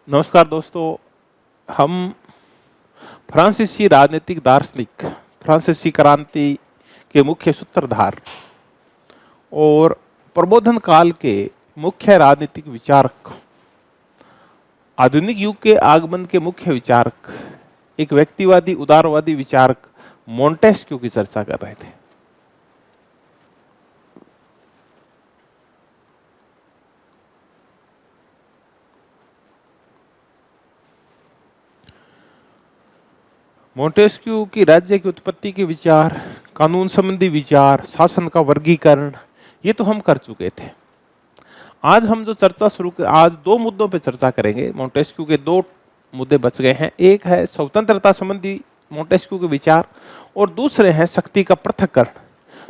नमस्कार दोस्तों। हम फ्रांसीसी राजनीतिक दार्शनिक, फ्रांसीसी क्रांति के मुख्य सूत्रधार और प्रबोधन काल के मुख्य राजनीतिक विचारक, आधुनिक युग के आगमन के मुख्य विचारक, एक व्यक्तिवादी उदारवादी विचारक मोंटेस्क्यू की चर्चा कर रहे थे। मोंटेस्क्यू की राज्य की उत्पत्ति के विचार, कानून संबंधी विचार, शासन का वर्गीकरण, ये तो हम कर चुके थे। आज हम जो चर्चा आज दो मुद्दों पे चर्चा करेंगे। मोंटेस्क्यू के दो मुद्दे बच गए हैं। एक है स्वतंत्रता संबंधी मोंटेस्क्यू के विचार और दूसरे हैं शक्ति का पृथक्करण,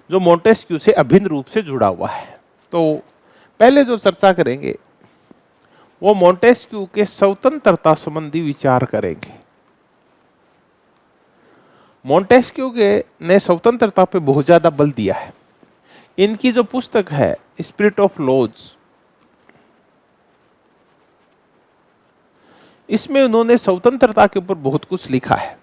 जो मोंटेस्क्यू से अभिन्न रूप से जुड़ा हुआ है। तो पहले जो चर्चा करेंगे वो मोंटेस्क्यू के स्वतंत्रता संबंधी विचार करेंगे। मोंटेस्क्यू ने स्वतंत्रता पे बहुत ज्यादा बल दिया है। इनकी जो पुस्तक है स्पिरिट ऑफ लॉज, इसमें उन्होंने स्वतंत्रता के ऊपर बहुत कुछ लिखा है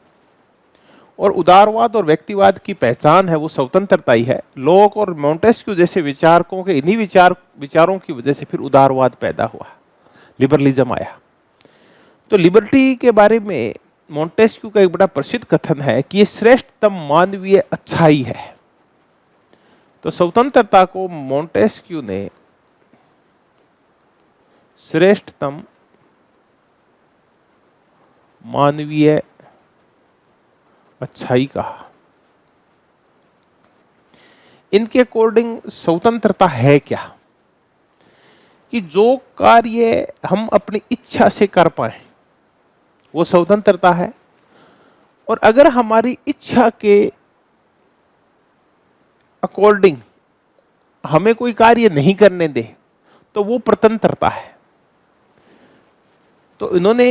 और उदारवाद और व्यक्तिवाद की पहचान है वो स्वतंत्रता ही है। लॉक और मोंटेस्क्यू जैसे विचारकों के इन्हीं विचारों की वजह से फिर उदारवाद पैदा हुआ, लिबरलिज्म आया। तो लिबर्टी के बारे में मोंटेस्क्यू का एक बड़ा प्रसिद्ध कथन है कि ये श्रेष्ठतम मानवीय अच्छाई है। तो स्वतंत्रता को मोंटेस्क्यू ने श्रेष्ठतम मानवीय अच्छाई कहा। इनके अकॉर्डिंग स्वतंत्रता है क्या? कि जो कार्य हम अपनी इच्छा से कर पाए वो स्वतंत्रता है, और अगर हमारी इच्छा के अकॉर्डिंग हमें कोई कार्य नहीं करने दे तो वो प्रतंत्रता है। तो इन्होंने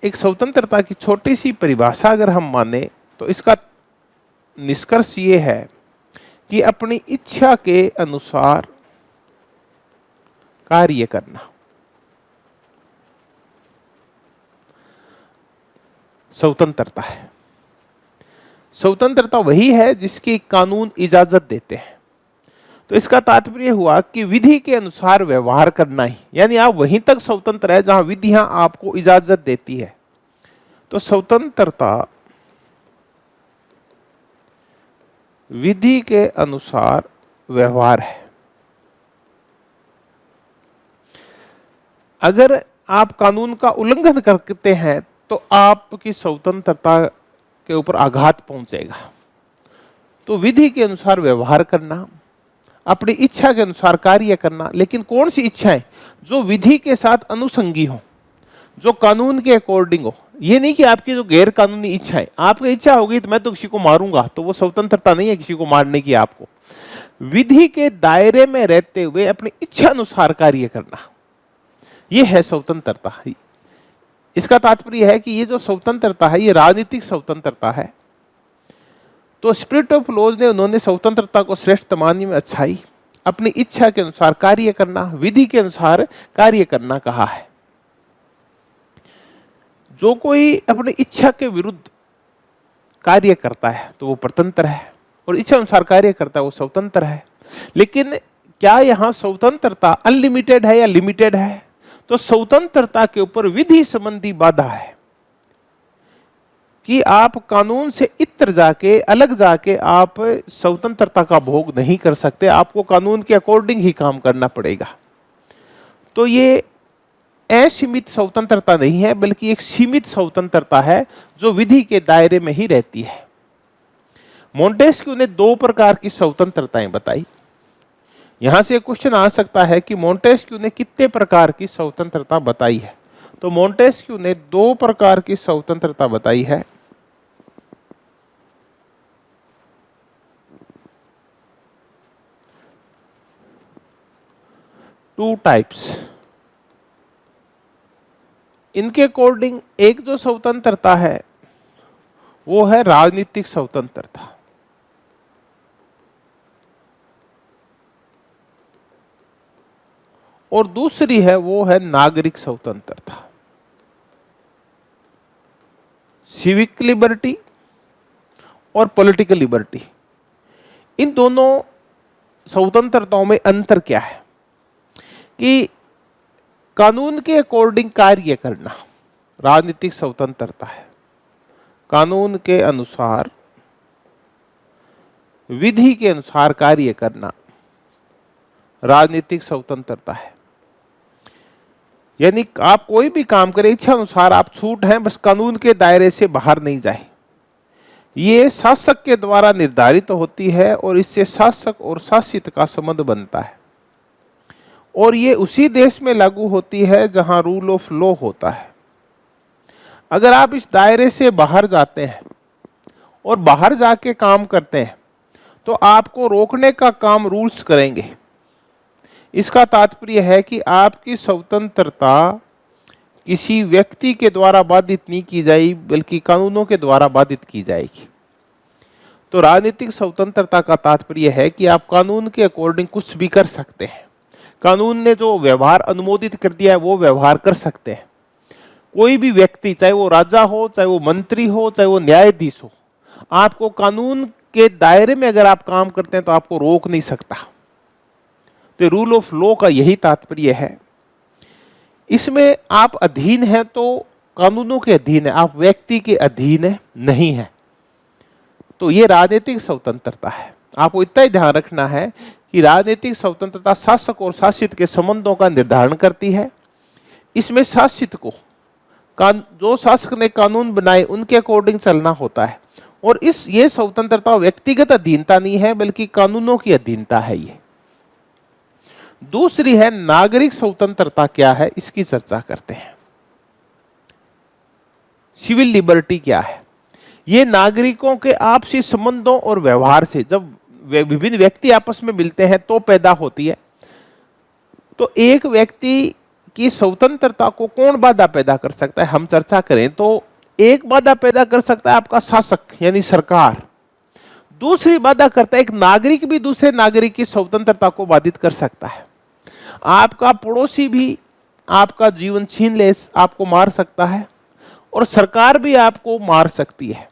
एक स्वतंत्रता की छोटी सी परिभाषा अगर हम माने तो इसका निष्कर्ष ये है कि अपनी इच्छा के अनुसार कार्य करना स्वतंत्रता है। स्वतंत्रता वही है जिसकी कानून इजाजत देते हैं। तो इसका तात्पर्य हुआ कि विधि के अनुसार व्यवहार करना ही, यानी आप वहीं तक स्वतंत्र है जहां विधियां आपको इजाजत देती है। तो स्वतंत्रता विधि के अनुसार व्यवहार है। अगर आप कानून का उल्लंघन करते हैं तो आपकी स्वतंत्रता के ऊपर आघात पहुंचेगा। तो विधि के अनुसार व्यवहार करना, अपनी इच्छा के अनुसार कार्य करना, लेकिन कौन सी इच्छाएं? जो विधि के साथ अनुसंगी हो, जो कानून के अकॉर्डिंग हो। ये नहीं कि आपकी जो गैर कानूनी इच्छाएं, आपकी इच्छा होगी तो मैं तो किसी को मारूंगा, तो वो स्वतंत्रता नहीं है किसी को मारने की। आपको विधि के दायरे में रहते हुए अपनी इच्छा अनुसार कार्य करना, यह है स्वतंत्रता। इसका तात्पर्य है कि ये जो स्वतंत्रता है ये राजनीतिक स्वतंत्रता है। तो स्पिरिट ऑफ लॉज ने उन्होंने स्वतंत्रता को श्रेष्ठ मानने में अच्छाई, अपनी इच्छा के अनुसार कार्य करना, विधि के अनुसार कार्य करना कहा है। जो कोई अपनी इच्छा के विरुद्ध कार्य करता है तो वो परतंत्र है, और इच्छा अनुसार कार्य करता है वो स्वतंत्र है। लेकिन क्या यहां स्वतंत्रता अनलिमिटेड है या लिमिटेड है? तो स्वतंत्रता के ऊपर विधि संबंधी बाधा है कि आप कानून से इतर जाके, अलग जाके आप स्वतंत्रता का भोग नहीं कर सकते। आपको कानून के अकॉर्डिंग ही काम करना पड़ेगा। तो ये असीमित स्वतंत्रता नहीं है, बल्कि एक सीमित स्वतंत्रता है जो विधि के दायरे में ही रहती है। मोंटेस्क्यू ने दो प्रकार की स्वतंत्रताएं बताई। यहां से क्वेश्चन आ सकता है कि मोंटेस्क्यू ने कितने प्रकार की स्वतंत्रता बताई है? तो मोंटेस्क्यू ने दो प्रकार की स्वतंत्रता बताई है। Two types. इनके अकॉर्डिंग एक जो स्वतंत्रता है वो है राजनीतिक स्वतंत्रता, और दूसरी है वो है नागरिक स्वतंत्रता। सिविक लिबर्टी और पॉलिटिकल लिबर्टी, इन दोनों स्वतंत्रताओं में अंतर क्या है कि कानून के अकॉर्डिंग कार्य करना राजनीतिक स्वतंत्रता है, कानून के अनुसार विधि के अनुसार कार्य करना राजनीतिक स्वतंत्रता है। यानी आप कोई भी काम करें इच्छा अनुसार, आप छूट हैं, बस कानून के दायरे से बाहर नहीं जाए। ये शासक के द्वारा निर्धारित होती है और इससे शासक और शासित का संबंध बनता है, और ये उसी देश में लागू होती है जहां रूल ऑफ लॉ होता है। अगर आप इस दायरे से बाहर जाते हैं और बाहर जाके काम करते हैं तो आपको रोकने का काम रूल्स करेंगे। इसका तात्पर्य है कि आपकी स्वतंत्रता किसी व्यक्ति के द्वारा बाधित नहीं की जाएगी, बल्कि कानूनों के द्वारा बाधित की जाएगी। तो राजनीतिक स्वतंत्रता का तात्पर्य है कि आप कानून के अकॉर्डिंग कुछ भी कर सकते हैं, कानून ने जो व्यवहार अनुमोदित कर दिया है वो व्यवहार कर सकते हैं। कोई भी व्यक्ति, चाहे वो राजा हो, चाहे वो मंत्री हो, चाहे वो न्यायाधीश हो, आपको कानून के दायरे में अगर आप काम करते हैं तो आपको रोक नहीं सकता। तो रूल ऑफ लॉ का यही तात्पर्य है। इसमें आप अधीन हैं तो कानूनों के अधीन है, आप व्यक्ति के अधीन नहीं है। तो ये राजनीतिक स्वतंत्रता है। आपको इतना ही ध्यान रखना है कि राजनीतिक स्वतंत्रता शासक और शासित के संबंधों का निर्धारण करती है। इसमें शासित को जो शासक ने कानून बनाए उनके अकॉर्डिंग चलना होता है, और ये स्वतंत्रता व्यक्तिगत अधीनता नहीं है बल्कि कानूनों की अधीनता है। ये दूसरी है नागरिक स्वतंत्रता। क्या है, इसकी चर्चा करते हैं। सिविल लिबर्टी क्या है? ये नागरिकों के आपसी संबंधों और व्यवहार से, जब विभिन्न व्यक्ति आपस में मिलते हैं तो पैदा होती है। तो एक व्यक्ति की स्वतंत्रता को कौन बाधा पैदा कर सकता है? हम चर्चा करें तो एक बाधा पैदा कर सकता है आपका शासक यानी सरकार। दूसरी बाधा करता है एक नागरिक भी दूसरे नागरिक की स्वतंत्रता को बाधित कर सकता है। आपका पड़ोसी भी आपका जीवन छीन ले, आपको मार सकता है, और सरकार भी आपको मार सकती है।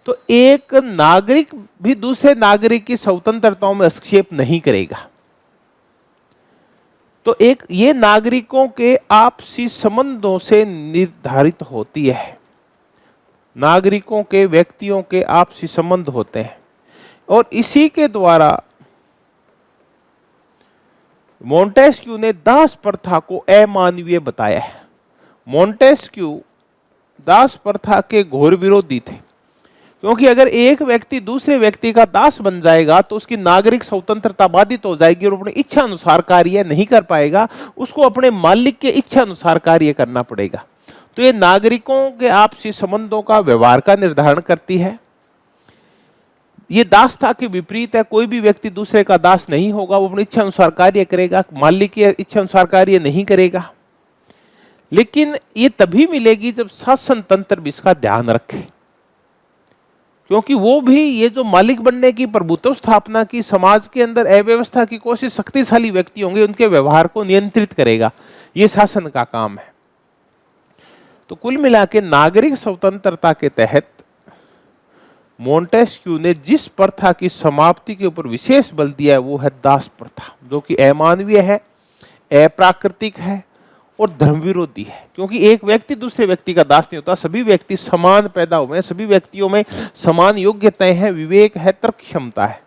तो एक नागरिक भी दूसरे नागरिक की स्वतंत्रताओं में हस्तक्षेप नहीं करेगा। तो एक ये नागरिकों के आपसी संबंधों से निर्धारित होती है। नागरिकों के, व्यक्तियों के आपसी संबंध होते हैं, और इसी के द्वारा मोंटेस्क्यू ने दास प्रथा को अमानवीय बताया है। मोंटेस्क्यू दास प्रथा के घोर विरोधी थे, क्योंकि अगर एक व्यक्ति दूसरे व्यक्ति का दास बन जाएगा तो उसकी नागरिक स्वतंत्रता बाधित हो जाएगी और अपनी इच्छा अनुसार कार्य नहीं कर पाएगा, उसको अपने मालिक के इच्छा अनुसार कार्य करना पड़ेगा। तो ये नागरिकों के आपसी संबंधों का, व्यवहार का निर्धारण करती है। ये दासता के विपरीत है। कोई भी व्यक्ति दूसरे का दास नहीं होगा, वो अपनी इच्छा अनुसार कार्य करेगा, मालिक की इच्छा अनुसार कार्य नहीं करेगा। लेकिन ये तभी मिलेगी जब शासन तंत्र भी इसका ध्यान रखे, क्योंकि वो भी ये जो मालिक बनने की, प्रभुत्व स्थापना की, समाज के अंदर अव्यवस्था की कोशिश शक्तिशाली व्यक्ति होंगे, उनके व्यवहार को नियंत्रित करेगा। ये शासन का काम है। तो कुल मिला के नागरिक स्वतंत्रता के तहत मोंटेस्क्यू ने जिस प्रथा की समाप्ति के ऊपर विशेष बल दिया है वो है दास प्रथा, जो कि अमानवीय है, अप्राकृतिक है और धर्म विरोधी है। क्योंकि एक व्यक्ति दूसरे व्यक्ति का दास नहीं होता। सभी व्यक्ति समान पैदा हुए हैं, सभी व्यक्तियों में समान योग्यताएं हैं, विवेक है, तर्क क्षमता है,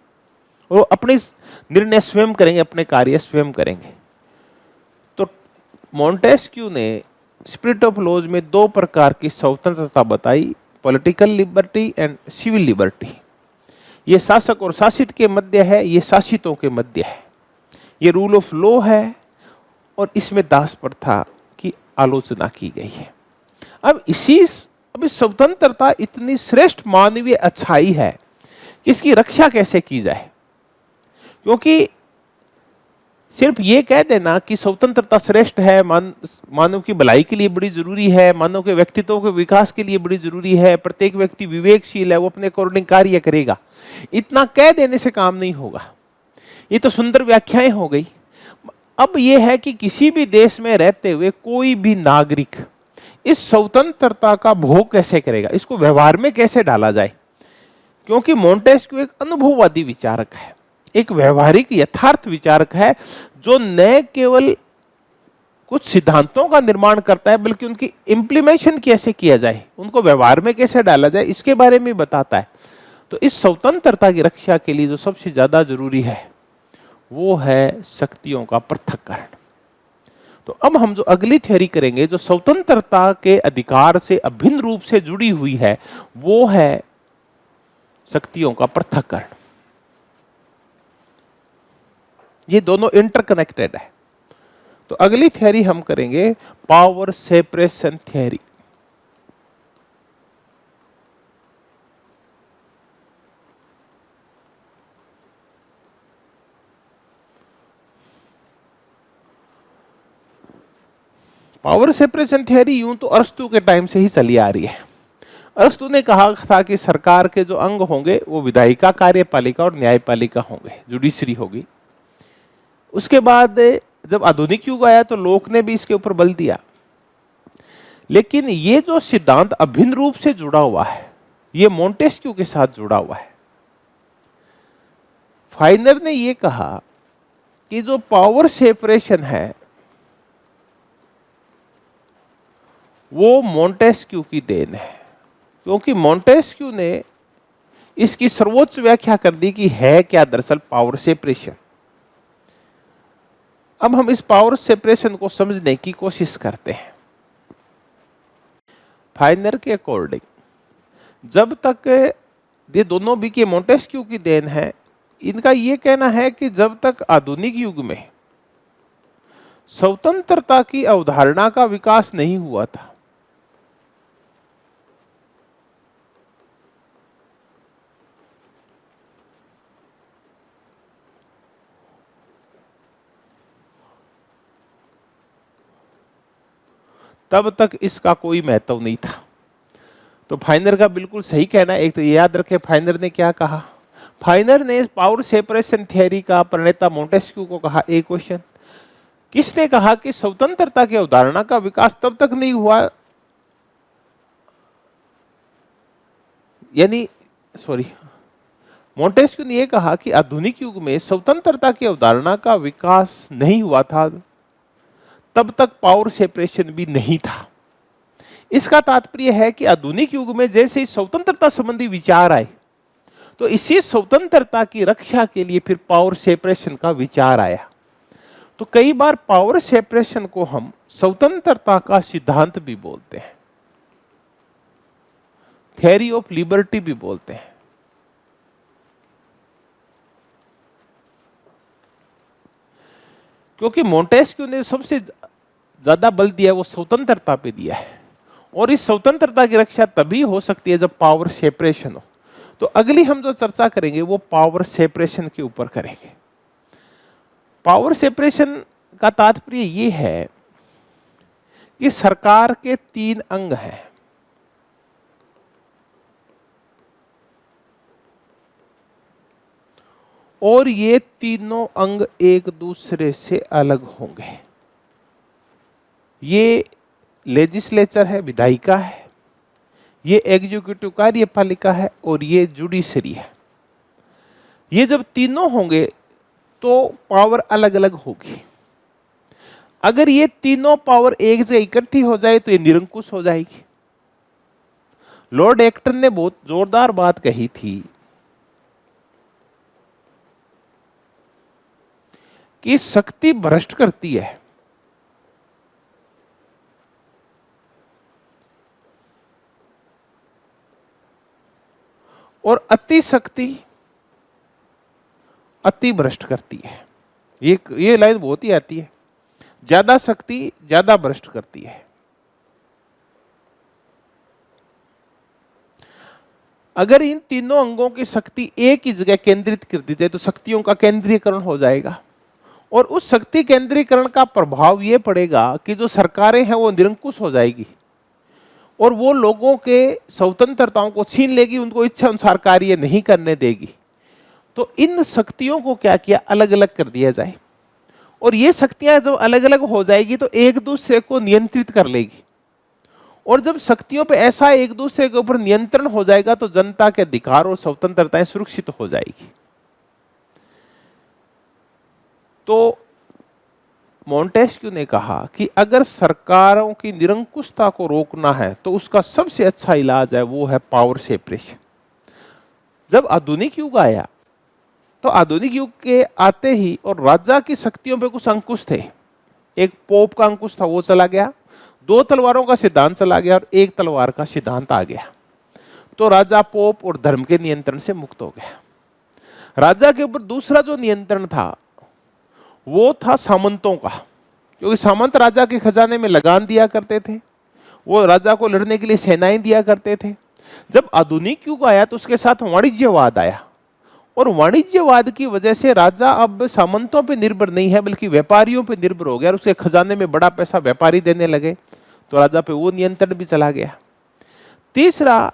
और वो अपने निर्णय स्वयं करेंगे, अपने कार्य स्वयं करेंगे। तो मोंटेस्क्यू ने स्पिरिट ऑफ लॉज में दो प्रकार की स्वतंत्रता बताई, political liberty and civil liberty. ये शासक और शासित के मध्य है, ये शासितों के मध्य है। ये रूल ऑफ लॉ है, और इसमें दास प्रथा की आलोचना की गई है। अब इस स्वतंत्रता इतनी श्रेष्ठ मानवीय अच्छाई है कि इसकी रक्षा कैसे की जाए? क्योंकि सिर्फ ये कह देना कि स्वतंत्रता श्रेष्ठ है, मानव की भलाई के लिए बड़ी जरूरी है, मानव के व्यक्तित्व के विकास के लिए बड़ी जरूरी है, प्रत्येक व्यक्ति विवेकशील है, वो अपने अकॉर्डिंग कार्य करेगा, इतना कह देने से काम नहीं होगा। ये तो सुंदर व्याख्याएं हो गई। अब ये है कि किसी भी देश में रहते हुए कोई भी नागरिक इस स्वतंत्रता का भोग कैसे करेगा, इसको व्यवहार में कैसे डाला जाए। क्योंकि मोंटेस्क्यू एक अनुभववादी विचारक है, एक व्यवहारिक यथार्थ विचारक है, जो न केवल कुछ सिद्धांतों का निर्माण करता है बल्कि उनकी इंप्लीमेशन कैसे किया जाए, उनको व्यवहार में कैसे डाला जाए, इसके बारे में बताता है। तो इस स्वतंत्रता की रक्षा के लिए जो सबसे ज्यादा जरूरी है वो है शक्तियों का पृथक्करण। तो अब हम जो अगली थ्योरी करेंगे जो स्वतंत्रता के अधिकार से अभिन्न रूप से जुड़ी हुई है, वो है शक्तियों का पृथक्करण। ये दोनों इंटरकनेक्टेड है। तो अगली थ्योरी हम करेंगे power separation theory. Power separation theory यूं तो अरस्तु के टाइम से ही चली आ रही है। अरस्तु ने कहा था कि सरकार के जो अंग होंगे वो विधायिका, कार्यपालिका और न्यायपालिका होंगे, जुडिशरी होगी। उसके बाद जब आधुनिक युग आया तो लोक ने भी इसके ऊपर बल दिया। लेकिन ये जो सिद्धांत अभिन्न रूप से जुड़ा हुआ है, ये मोंटेस्क्यू के साथ जुड़ा हुआ है। फाइनर ने ये कहा कि जो पावर सेपरेशन है वो मोंटेस्क्यू की देन है, क्योंकि मोंटेस्क्यू ने इसकी सर्वोच्च व्याख्या कर दी कि है क्या दरअसल पावर सेपरेशन। अब हम इस पावर सेपरेशन को समझने की कोशिश करते हैं। फाइनर के अकॉर्डिंग जब तक ये दोनों भी के मोंटेस्क्यू की देन है, इनका यह कहना है कि जब तक आधुनिक युग में स्वतंत्रता की अवधारणा का विकास नहीं हुआ था, तब तक इसका कोई महत्व नहीं था। तो फाइनर का बिल्कुल सही कहना है। एक तो ये याद रखें फाइनर ने क्या कहा। फाइनर ने पावर सेपरेशन थ्योरी का प्रणेता मोंटेस्क्यू को कहा एक क्वेश्चन, किसने कहा कि स्वतंत्रता की अवधारणा का विकास तब तक नहीं हुआ, यानी मोंटेस्क्यू ने यह कहा कि आधुनिक युग में स्वतंत्रता की अवधारणा का विकास नहीं हुआ था, तब तक पावर सेपरेशन भी नहीं था। इसका तात्पर्य है कि आधुनिक युग में जैसे ही स्वतंत्रता संबंधी विचार आए, तो इसी स्वतंत्रता की रक्षा के लिए फिर पावर सेपरेशन का विचार आया। तो कई बार पावर सेपरेशन को हम स्वतंत्रता का सिद्धांत भी बोलते हैं, थ्योरी ऑफ लिबर्टी भी बोलते हैं। क्योंकि मोंटेस्क्यू ने सबसे ज्यादा बल दिया वो स्वतंत्रता पे दिया है, और इस स्वतंत्रता की रक्षा तभी हो सकती है जब पावर सेपरेशन हो। तो अगली हम जो चर्चा करेंगे वो पावर सेपरेशन के ऊपर करेंगे। पावर सेपरेशन का तात्पर्य ये है कि सरकार के 3 अंग हैं, और ये तीनों अंग एक दूसरे से अलग होंगे। ये लेजिस्लेचर है, विधायिका है, ये एग्जीक्यूटिव कार्यपालिका है, और ये जुडिशरी है। ये जब तीनों होंगे तो पावर अलग अलग होगी। अगर ये तीनों पावर एक जगह इकट्ठी हो जाए तो ये निरंकुश हो जाएगी। लॉर्ड एक्टन ने बहुत जोरदार बात कही थी कि शक्ति भ्रष्ट करती है, और अति शक्ति अति भ्रष्ट करती है। ये लाइन बहुत ही आती है, ज्यादा शक्ति ज्यादा भ्रष्ट करती है। अगर इन तीनों अंगों की शक्ति एक ही जगह केंद्रित कर दी जाए तो शक्तियों का केंद्रीकरण हो जाएगा, और उस शक्ति केंद्रीकरण का प्रभाव यह पड़ेगा कि जो सरकारें हैं वो निरंकुश हो जाएगी, और वो लोगों के स्वतंत्रताओं को छीन लेगी, उनको इच्छा अनुसार कार्य नहीं करने देगी। तो इन शक्तियों को क्या किया, अलग अलग कर दिया जाए, और ये शक्तियां जब अलग अलग हो जाएगी तो एक दूसरे को नियंत्रित कर लेगी, और जब शक्तियों पे ऐसा एक दूसरे के ऊपर नियंत्रण हो जाएगा तो जनता के अधिकार और स्वतंत्रताएं सुरक्षित हो जाएगी। तो मोंटेस्क्यू ने कहा कि अगर सरकारों की निरंकुशता को रोकना है तो उसका सबसे अच्छा इलाज है, वो है पावर सेपरेशन। जब आधुनिक युग आया तो आधुनिक युग के आते ही और राजा की शक्तियों पे कुछ अंकुश थे। एक पोप का अंकुश था, वो चला गया। दो तलवारों का सिद्धांत चला गया और एक तलवार का सिद्धांत आ गया। तो राजा, पोप और धर्म के नियंत्रण से मुक्त हो गया। राजा के ऊपर दूसरा जो नियंत्रण था वो था सामंतों का, क्योंकि सामंत राजा के खजाने में लगान दिया करते थे, वो राजा को लड़ने के लिए सेनाएं दिया करते थे। जब आधुनिक युग आया तो उसके साथ वाणिज्यवाद आया, और वाणिज्यवाद की वजह से राजा अब सामंतों पे निर्भर नहीं है बल्कि व्यापारियों पे निर्भर हो गया, और उसके खजाने में बड़ा पैसा व्यापारी देने लगे, तो राजा पे वो नियंत्रण भी चला गया। तीसरा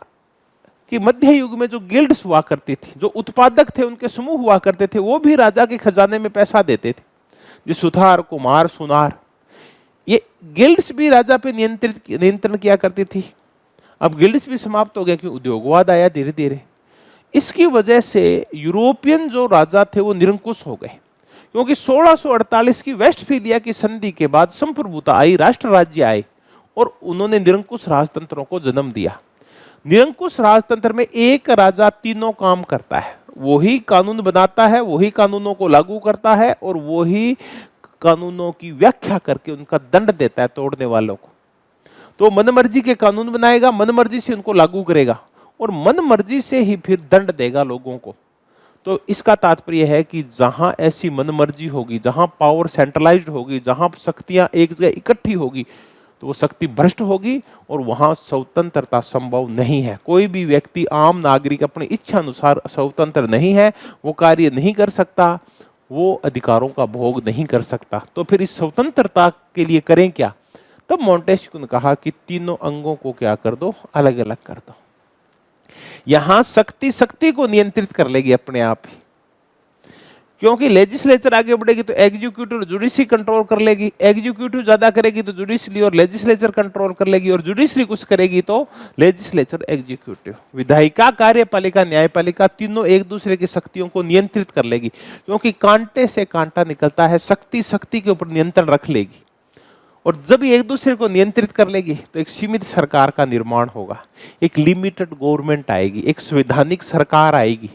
कि मध्य युग में जो गिल्ड्स हुआ करती थी, जो उत्पादक थे, उनके समूह हुआ करते थे, वो भी राजा के खजाने में पैसा देते थे। जो सुथार, कुम्हार, सुनार, ये गिल्ड्स भी राजा पे नियंत्रण किया करती थी। अब गिल्ड्स भी समाप्त हो गया क्योंकि उद्योगवाद आया धीरे धीरे। इसकी वजह से यूरोपियन जो राजा थे वो निरंकुश हो गए, क्योंकि 1648 की वेस्टफीलिया की संधि के बाद संप्रभुता आई, राष्ट्र राज्य आए और उन्होंने निरंकुश राजतंत्रों को जन्म दिया। निरंकुश राजतंत्र में एक राजा तीनों काम करता है, वही कानून बनाता है, वही कानूनों को लागू करता है और वही कानूनों की व्याख्या करके उनका दंड देता है तोड़ने वालों को। तो मनमर्जी के कानून बनाएगा, मनमर्जी से उनको लागू करेगा और मनमर्जी से ही फिर दंड देगा लोगों को। तो इसका तात्पर्य है कि जहां ऐसी मनमर्जी होगी, जहां पावर सेंट्रलाइज्ड होगी, जहां शक्तियां एक जगह इकट्ठी होगी, तो वो शक्ति भ्रष्ट होगी और वहां स्वतंत्रता संभव नहीं है। कोई भी व्यक्ति, आम नागरिक अपनी इच्छा अनुसार स्वतंत्र नहीं है, वो कार्य नहीं कर सकता, वो अधिकारों का भोग नहीं कर सकता। तो फिर इस स्वतंत्रता के लिए करें क्या? तब मोंटेस्क्यू ने कहा कि तीनों अंगों को क्या कर दो, अलग अलग कर दो। यहां शक्ति को नियंत्रित कर लेगी अपने आप ही, क्योंकि लेजिस्लेचर आगे बढ़ेगी तो एग्जीक्यूटिव और जुडिशरी कंट्रोल कर लेगी, एग्जीक्यूटिव ज्यादा करेगी तो जुडिशरी और लेजिस्लेचर कंट्रोल कर लेगी, और जुडिशरी कुछ करेगी तो लेजिस्लेचर, एग्जीक्यूटिव, विधायिका, कार्यपालिका, न्यायपालिका, तीनों एक दूसरे की शक्तियों को नियंत्रित कर लेगी। क्योंकि कांटे से कांटा निकलता है, शक्ति के ऊपर नियंत्रण रख लेगी, और जब ये एक दूसरे को नियंत्रित कर लेगी तो एक सीमित सरकार का निर्माण होगा, एक लिमिटेड गवर्नमेंट आएगी, एक संवैधानिक सरकार आएगी।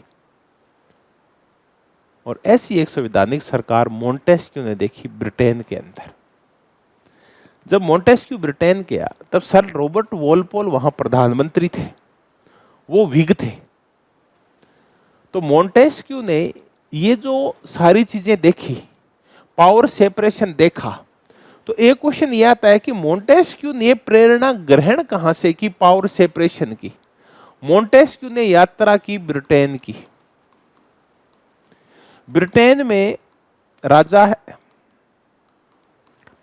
और ऐसी एक संवैधानिक सरकार मोंटेस्क्यू ने देखी ब्रिटेन के अंदर। जब मोंटेस्क्यू ब्रिटेन गया तब सर रॉबर्ट वॉलपोल वहां प्रधानमंत्री थे, वो व्हिग थे। तो मोंटेस्क्यू ने ये जो सारी चीजें देखी, पावर सेपरेशन देखा, तो एक क्वेश्चन ये आता है कि मोंटेस्क्यू ने प्रेरणा ग्रहण कहां से की पावर सेपरेशन की? मोंटेस्क्यू ने यात्रा की ब्रिटेन की। ब्रिटेन में राजा है,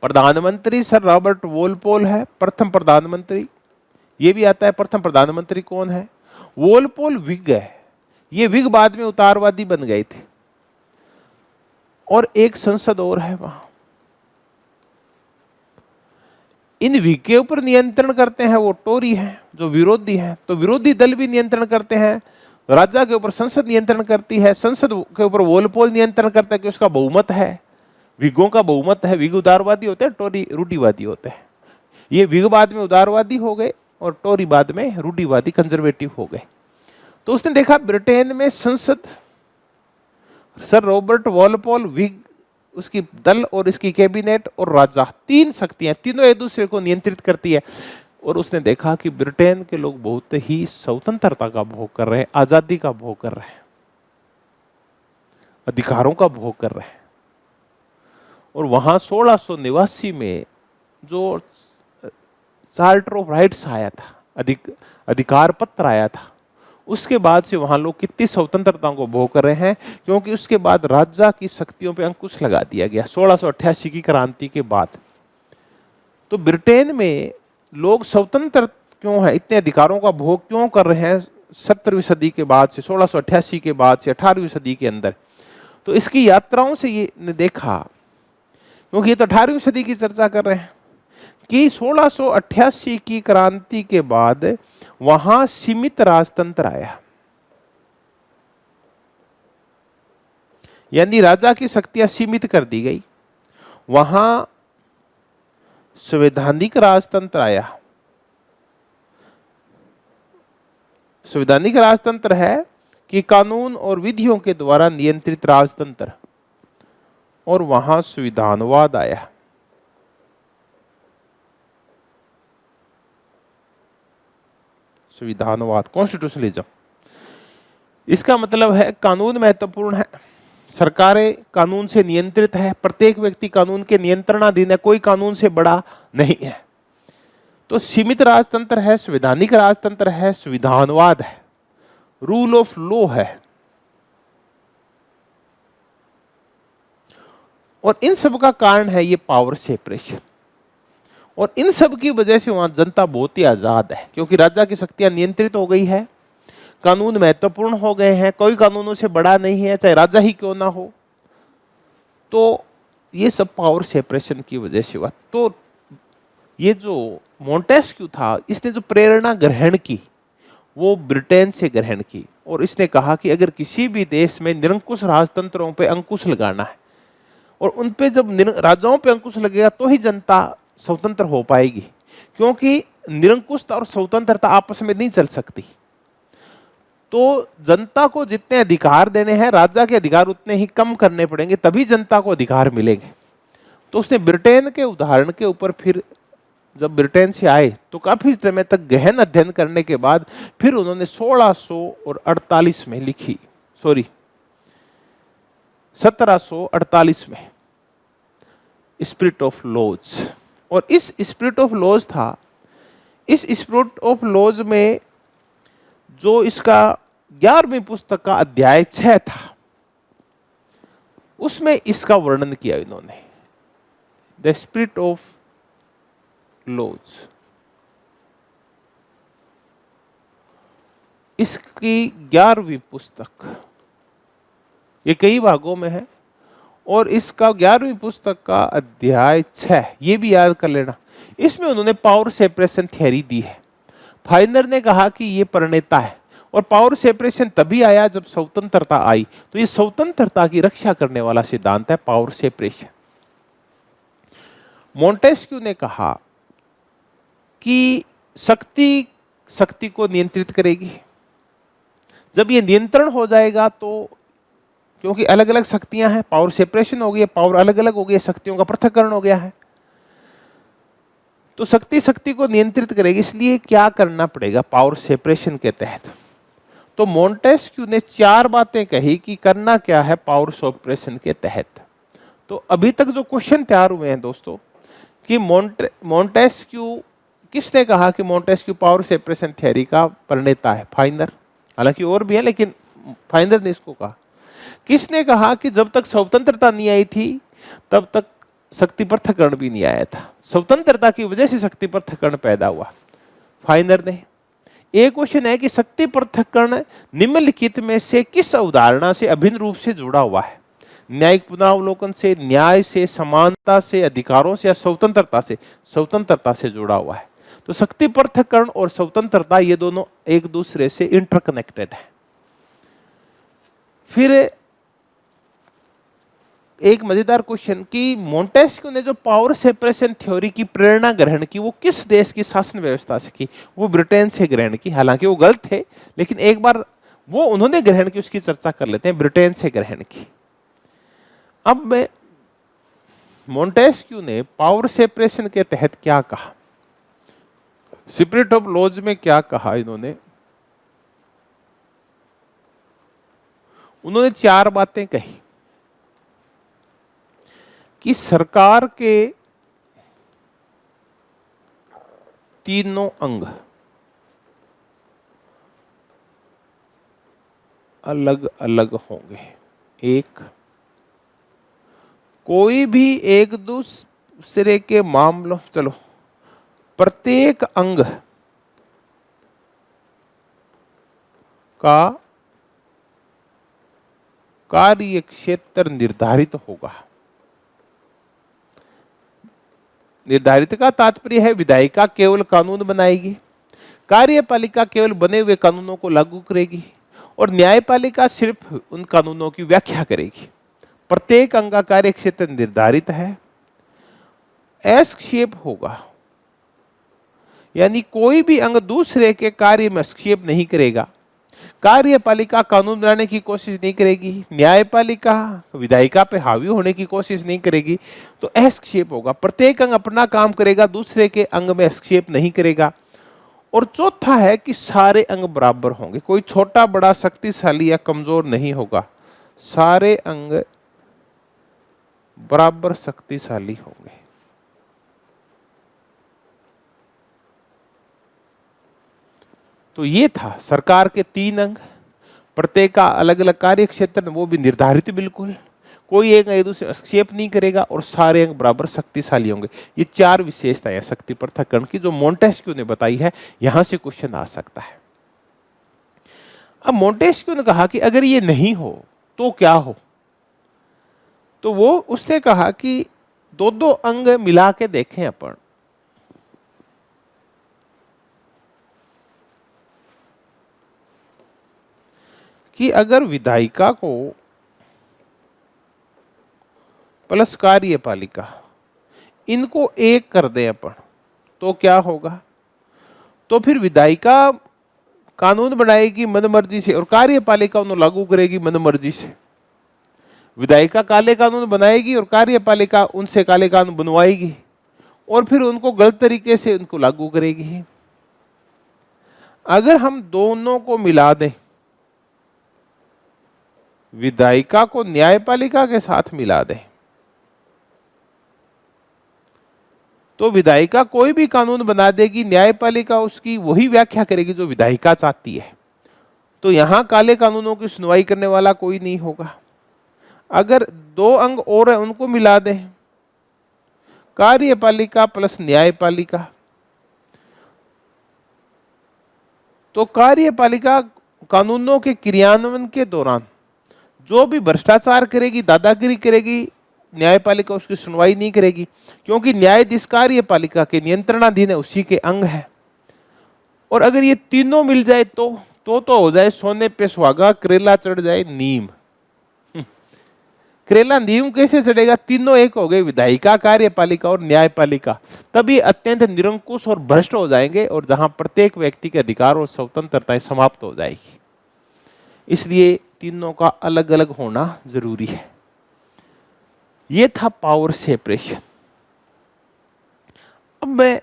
प्रधानमंत्री सर रॉबर्ट वॉलपोल है, प्रथम प्रधानमंत्री। ये भी आता है प्रथम प्रधानमंत्री कौन है? वॉलपोल व्हिग है। ये व्हिग बाद में उदारवादी बन गए थे। और एक संसद और है वहां। इन व्हिग के ऊपर नियंत्रण करते हैं वो टोरी हैं, जो विरोधी हैं। तो विरोधी दल भी नियंत्रण करते हैं। राजा के ऊपर संसद नियंत्रण करती है, संसद के ऊपर वॉलपोल नियंत्रण करता है कि उसका बहुमत है, व्हिगों का बहुमत है। व्हिग उदारवादी होते हैं, टोरी रूढ़िवादी होते हैं। ये व्हिग बाद में उदारवादी हो गए और टोरी बाद में रूढ़िवादी, कंजर्वेटिव हो गए। तो उसने देखा ब्रिटेन में संसद, सर रॉबर्ट वॉलपोल, व्हिग, उसकी दल और इसकी कैबिनेट और राजा, तीन शक्तियां, तीनों एक दूसरे को नियंत्रित करती है। और उसने देखा कि ब्रिटेन के लोग बहुत ही स्वतंत्रता का भोग कर रहे हैं, आजादी का भोग कर रहे हैं, अधिकारों का भोग कर रहे हैं। और वहां 1689 में जो चार्टर ऑफ राइट्स आया था, अधिकार पत्र आया था, उसके बाद से वहां लोग कितनी स्वतंत्रता को भोग कर रहे हैं, क्योंकि उसके बाद राजा की शक्तियों पे अंकुश लगा दिया गया 1688 की क्रांति के बाद। तो ब्रिटेन में लोग स्वतंत्र क्यों है, इतने अधिकारों का भोग क्यों कर रहे हैं 17वीं सदी के बाद से, 1688 के बाद से 18वीं सदी के अंदर? तो इसकी यात्राओं से ये ने देखा, क्योंकि ये तो 18वीं सदी की चर्चा कर रहे हैं, कि 1688 की क्रांति के बाद वहां सीमित राजतंत्र आया, यानी राजा की शक्तियां सीमित कर दी गई। वहां संवैधानिक राजतंत्र आया। संवैधानिक राजतंत्र है कि कानून और विधियों के द्वारा नियंत्रित राजतंत्र, और वहां संविधानवाद आया। संविधानवाद, कॉन्स्टिट्यूशनलिज्म। इसका मतलब है कानून महत्वपूर्ण है, सरकारें कानून से नियंत्रित है, प्रत्येक व्यक्ति कानून के नियंत्रणाधीन है, कोई कानून से बड़ा नहीं है। तो सीमित राजतंत्र है, संवैधानिक राजतंत्र है, संविधानवाद है, रूल ऑफ लॉ है। और इन सब का कारण है ये पावर सेपरेशन। और इन सब की वजह से वहां जनता बहुत ही आजाद है, क्योंकि राजा की शक्तियां नियंत्रित हो गई है, कानून महत्वपूर्ण हो गए हैं, कोई कानूनों से बड़ा नहीं है, चाहे राजा ही क्यों ना हो। तो ये सब पावर सेपरेशन की वजह से हुआ। तो ये जो मोंटेस्क्यू था, इसने जो प्रेरणा ग्रहण की वो ब्रिटेन से ग्रहण की, और इसने कहा कि अगर किसी भी देश में निरंकुश राजतंत्रों पे अंकुश लगाना है, और उन पे जब राजाओं पे अंकुश लगेगा तो ही जनता स्वतंत्र हो पाएगी, क्योंकि निरंकुशता और स्वतंत्रता आपस में नहीं चल सकती। तो जनता को जितने अधिकार देने हैं, राजा के अधिकार उतने ही कम करने पड़ेंगे, तभी जनता को अधिकार मिलेंगे। तो उसने ब्रिटेन के उदाहरण के ऊपर फिर जब ब्रिटेन से आए तो काफी समय तक गहन अध्ययन करने के बाद फिर उन्होंने 1648 में लिखी, 1748 में स्पिरिट ऑफ लॉज। और इस स्पिरिट ऑफ लॉज था, इस स्पिरिट ऑफ लॉज में जो इसका 11वीं पुस्तक का अध्याय 6 था, उसमें इसका वर्णन किया इन्होंने, द स्पिरिट ऑफ लॉज। इसकी 11वीं पुस्तक, ये कई भागों में है, और इसका 11वीं पुस्तक का अध्याय 6, ये भी याद कर लेना। इसमें उन्होंने पावर सेपरेशन थ्योरी दी है। फाइनर ने कहा कि ये प्रणेता है, और पावर सेपरेशन तभी आया जब स्वतंत्रता आई। तो ये स्वतंत्रता की रक्षा करने वाला सिद्धांत है पावर सेपरेशन। मोंटेस्क्यू ने कहा कि शक्ति को नियंत्रित करेगी। जब ये नियंत्रण हो जाएगा तो, क्योंकि अलग अलग शक्तियां हैं, पावर सेपरेशन हो गई है, पावर अलग अलग हो गई है, शक्तियों का पृथक्करण हो गया है, तो शक्ति को नियंत्रित करेगी। इसलिए क्या करना पड़ेगा पावर सेपरेशन के तहत? तो मोंटेस्क्यू ने 4 बातें कही कि करना क्या है पावर सेपरेशन के तहत। तो अभी तक जो क्वेश्चन तैयार हुए हैं दोस्तों, कि मोंटेस्क्यू, किसने कहा कि मोंटेस्क्यू पावर सेपरेशन थ्योरी का प्रणेता है? फाइनर। हालांकि और भी है, लेकिन फाइनर ने इसको कहा। किसने कहा कि जब तक स्वतंत्रता नहीं आई थी तब तक शक्ति पृथक्करण भी नहीं आया था, स्वतंत्रता की वजह से शक्ति पृथक्करण पैदा हुआ? फाइनर ने। एक क्वेश्चन है कि शक्ति पृथक्करण निम्नलिखित में से किस अवधारणा से अभिन्न रूप से जुड़ा हुआ है? न्यायिक पुनरावलोकन से, न्याय से, समानता से, अधिकारों से, या स्वतंत्रता से? स्वतंत्रता से जुड़ा हुआ है। तो शक्ति पृथक्करण और स्वतंत्रता ये दोनों एक दूसरे से इंटरकनेक्टेड है। फिर एक मजेदार क्वेश्चन कि मोंटेस्क्यू ने जो पावर सेपरेशन थ्योरी की प्रेरणा ग्रहण की वो किस देश की शासन व्यवस्था से की? वो ब्रिटेन से ग्रहण की। हालांकि वो गलत थे, लेकिन एक बार वो उन्होंने ग्रहण की, उसकी चर्चा कर लेते हैं। ब्रिटेन से ग्रहण की। अब मैं मोंटेस्क्यू ने पावर सेपरेशन के तहत क्या कहा, स्पिरिट ऑफ लॉज में क्या कहा उन्होंने 4 बातें कही कि सरकार के तीनों अंग अलग अलग होंगे। एक, कोई भी एक दूसरे के मामलों, चलो, प्रत्येक अंग का कार्य क्षेत्र निर्धारित होगा। निर्धारित का तात्पर्य है विधायिका केवल कानून बनाएगी, कार्यपालिका केवल बने हुए कानूनों को लागू करेगी और न्यायपालिका सिर्फ उन कानूनों की व्याख्या करेगी। प्रत्येक अंग का कार्य क्षेत्र निर्धारित है, एस्केप होगा, यानी कोई भी अंग दूसरे के कार्य में हस्तक्षेप नहीं करेगा। कार्यपालिका कानून बनाने की कोशिश नहीं करेगी, न्यायपालिका विधायिका पे हावी होने की कोशिश नहीं करेगी, तो हस्तक्षेप होगा। प्रत्येक अंग अपना काम करेगा, दूसरे के अंग में हस्तक्षेप नहीं करेगा। और चौथा है कि सारे अंग बराबर होंगे, कोई छोटा बड़ा शक्तिशाली या कमजोर नहीं होगा, सारे अंग बराबर शक्तिशाली होंगे। तो ये था सरकार के 3 अंग, प्रत्येक का अलग अलग कार्य क्षेत्र, वो भी निर्धारित बिल्कुल, कोई एक दूसरे हस्तक्षेप नहीं करेगा और सारे अंग बराबर शक्तिशाली होंगे। ये 4 विशेषताएं शक्ति पृथक्करण की जो मोंटेस्क्यू ने बताई है, यहां से क्वेश्चन आ सकता है। अब मोंटेस्क्यू ने कहा कि अगर ये नहीं हो तो क्या हो, तो वो उसने कहा कि दो अंग मिला के देखें अपन, कि अगर विधायिका को प्लस कार्यपालिका इनको एक कर दें अपन तो क्या होगा। तो फिर विधायिका कानून बनाएगी मनमर्जी से और कार्यपालिका उन्हें लागू करेगी मनमर्जी से। विधायिका काले कानून बनाएगी और कार्यपालिका उनसे काले कानून बनवाएगी और फिर उनको गलत तरीके से उनको लागू करेगी। अगर हम दोनों को मिला दें, विधायिका को न्यायपालिका के साथ मिला दें, तो विधायिका कोई भी कानून बना देगी, न्यायपालिका उसकी वही व्याख्या करेगी जो विधायिका चाहती है। तो यहां काले कानूनों की सुनवाई करने वाला कोई नहीं होगा। अगर 2 अंग और है उनको मिला दें, कार्यपालिका प्लस न्यायपालिका, तो कार्यपालिका कानूनों के क्रियान्वयन के दौरान जो भी भ्रष्टाचार करेगी, दादागिरी करेगी, न्यायपालिका उसकी सुनवाई नहीं करेगी, क्योंकि न्यायाधीश कार्यपालिका के नियंत्रणाधीन है, उसी के अंग है। और अगर ये तीनों मिल जाए तो हो जाए सोने पे सुहागा, करेला चढ़ जाए नीम। करेला नीम कैसे चढ़ेगा, तीनों एक हो गए, विधायिका कार्यपालिका और न्यायपालिका, तभी अत्यंत निरंकुश और भ्रष्ट हो जाएंगे और जहां प्रत्येक व्यक्ति के अधिकार और स्वतंत्रताएं समाप्त हो जाएगी। इसलिए तीनों का अलग अलग होना जरूरी है। यह था पावर सेपरेशन। अब मैं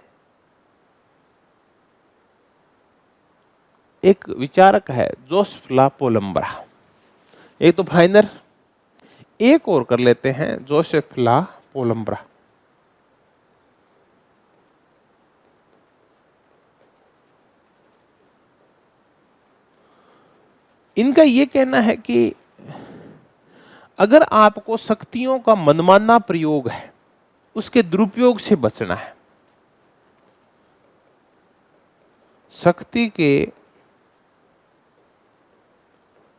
एक विचारक है जोसेफ ला पोलंब्रा, एक तो फाइनर, एक और कर लेते हैं जोसेफ ला पोलंब्रा। इनका यह कहना है कि अगर आपको शक्तियों का मनमाना प्रयोग है, उसके दुरुपयोग से बचना है, शक्ति के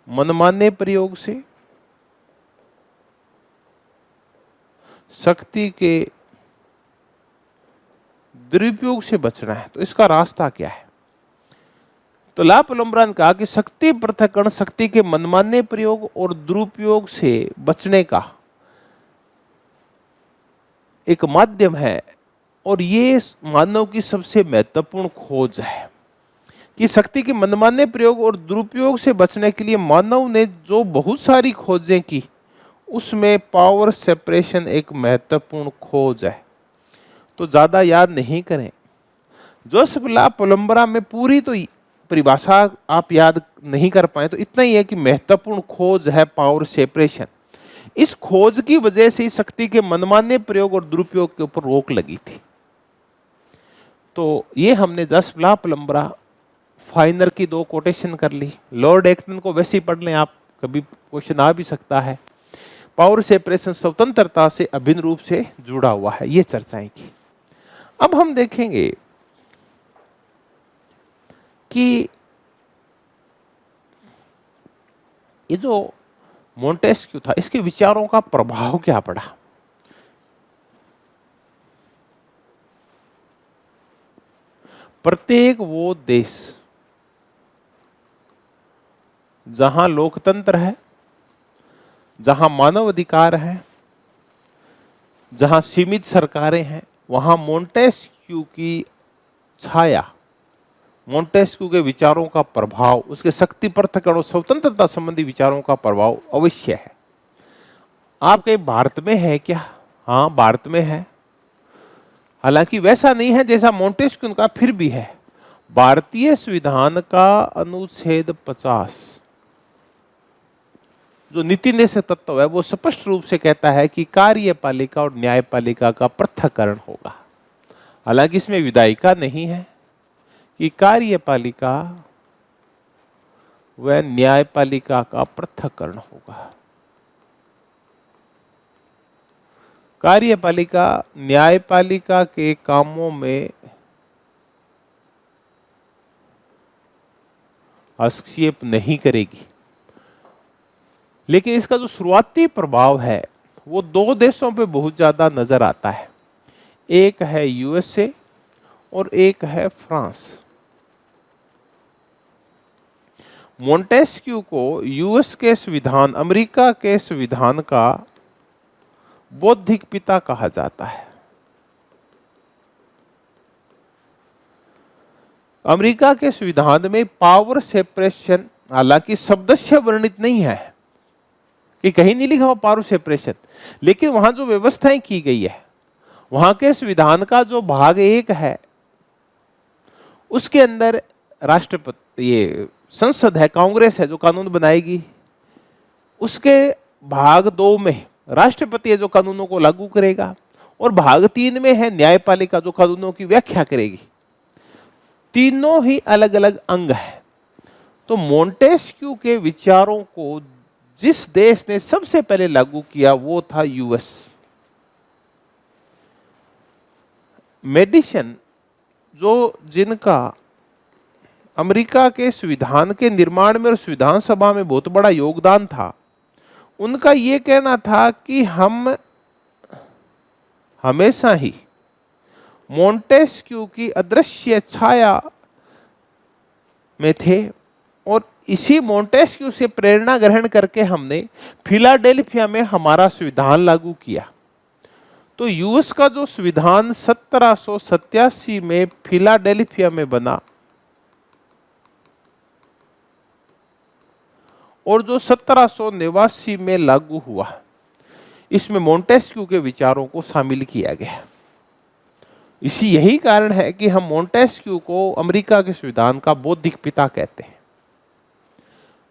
मनमाने प्रयोग से, शक्ति के दुरुपयोग से बचना है, तो इसका रास्ता क्या है। तो ला पोलंब्रा ने कहा कि शक्ति पृथक्करण शक्ति के मनमाने प्रयोग और दुरुपयोग से बचने का एक माध्यम है और ये मानव की सबसे महत्वपूर्ण खोज है कि शक्ति के मनमाने प्रयोग और दुरुपयोग से बचने के लिए मानव ने जो बहुत सारी खोजें की, उसमें पावर सेपरेशन एक महत्वपूर्ण खोज है। तो ज्यादा याद नहीं करें, जोसेफ ला पोलंब्रा में पूरी तो परिभाषा आप याद नहीं कर पाए, तो इतना ही है कि महत्वपूर्ण खोज है पावर सेपरेशन। इस खोज की वजह से शक्ति के मनमाने प्रयोग और दुरुपयोग के ऊपर रोक लगी थी। तो ये हमने जोसेफ ला पोलंब्रा फाइनर की 2 कोटेशन कर ली। लॉर्ड एक्टन को वैसे ही पढ़ लें आप, कभी क्वेश्चन आ भी सकता है। पावर सेपरेशन स्वतंत्रता से अभिन्न रूप से जुड़ा हुआ है, ये चर्चाएं की। अब हम देखेंगे कि ये जो मोंटेस्क्यू था, इसके विचारों का प्रभाव क्या पड़ा। प्रत्येक वो देश जहां लोकतंत्र है, जहां मानव अधिकार है, जहां सीमित सरकारें हैं, वहां मोंटेस्क्यू की छाया, मोंटेस्क्यू के विचारों का प्रभाव, उसके शक्ति पृथक्करण और स्वतंत्रता संबंधी विचारों का प्रभाव अवश्य है। आप कहीं भारत में है क्या? हाँ, भारत में है। हालांकि वैसा नहीं है जैसा मोंटेस्क्यू का, फिर भी है। भारतीय संविधान का अनुच्छेद 50 जो नीति निषेध तत्व है, वो स्पष्ट रूप से कहता है कि कार्यपालिका और न्यायपालिका का पृथक्करण होगा। हालांकि इसमें विधायिका नहीं है कि कार्यपालिका व न्यायपालिका का पृथक्करण होगा। कार्यपालिका न्यायपालिका के कामों में हस्तक्षेप नहीं करेगी, लेकिन इसका जो शुरुआती प्रभाव है वो दो देशों पे बहुत ज्यादा नजर आता है। एक है यूएसए और एक है फ्रांस। मोंटेस्क्यू को यूएस के संविधान, अमेरिका के संविधान का बौद्धिक पिता कहा जाता है। अमेरिका के संविधान में पावर सेपरेशन, हालांकि शब्दशः वर्णित नहीं है कि कहीं नहीं लिखा हुआ पावर सेपरेशन, लेकिन वहां जो व्यवस्थाएं की गई है, वहां के संविधान का जो भाग 1 है उसके अंदर राष्ट्रपति, ये संसद है, कांग्रेस है जो कानून बनाएगी। उसके भाग 2 में राष्ट्रपति है जो कानूनों को लागू करेगा, और भाग 3 में है न्यायपालिका जो कानूनों की व्याख्या करेगी। तीनों ही अलग अलग अंग है। तो मोंटेस्क्यू के विचारों को जिस देश ने सबसे पहले लागू किया वो था यूएस। मेडिसन, जो जिनका अमेरिका के संविधान के निर्माण में और संविधान सभा में बहुत बड़ा योगदान था, उनका यह कहना था कि हम हमेशा ही मोंटेस्क्यू की अदृश्य छाया में थे, और इसी मोंटेस्क्यू से प्रेरणा ग्रहण करके हमने फिलाडेल्फिया में हमारा संविधान लागू किया। तो यूएस का जो संविधान 1787 में फिलाडेल्फिया में बना और जो 1789 में लागू हुआ, इसमें मोंटेस्क्यू के विचारों को शामिल किया गया। इसी यही कारण है कि हम मोंटेस्क्यू को अमेरिका के संविधान का बौद्धिक पिता कहते हैं।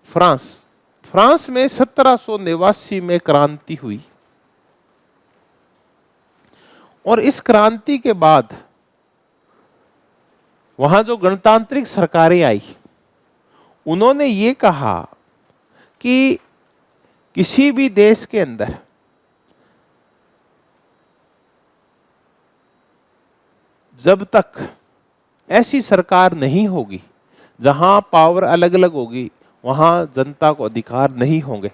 फ्रांस में 1789 में क्रांति हुई, और इस क्रांति के बाद वहां जो गणतांत्रिक सरकारें आई, उन्होंने ये कहा कि किसी भी देश के अंदर जब तक ऐसी सरकार नहीं होगी जहां पावर अलग अलग होगी, वहां जनता को अधिकार नहीं होंगे।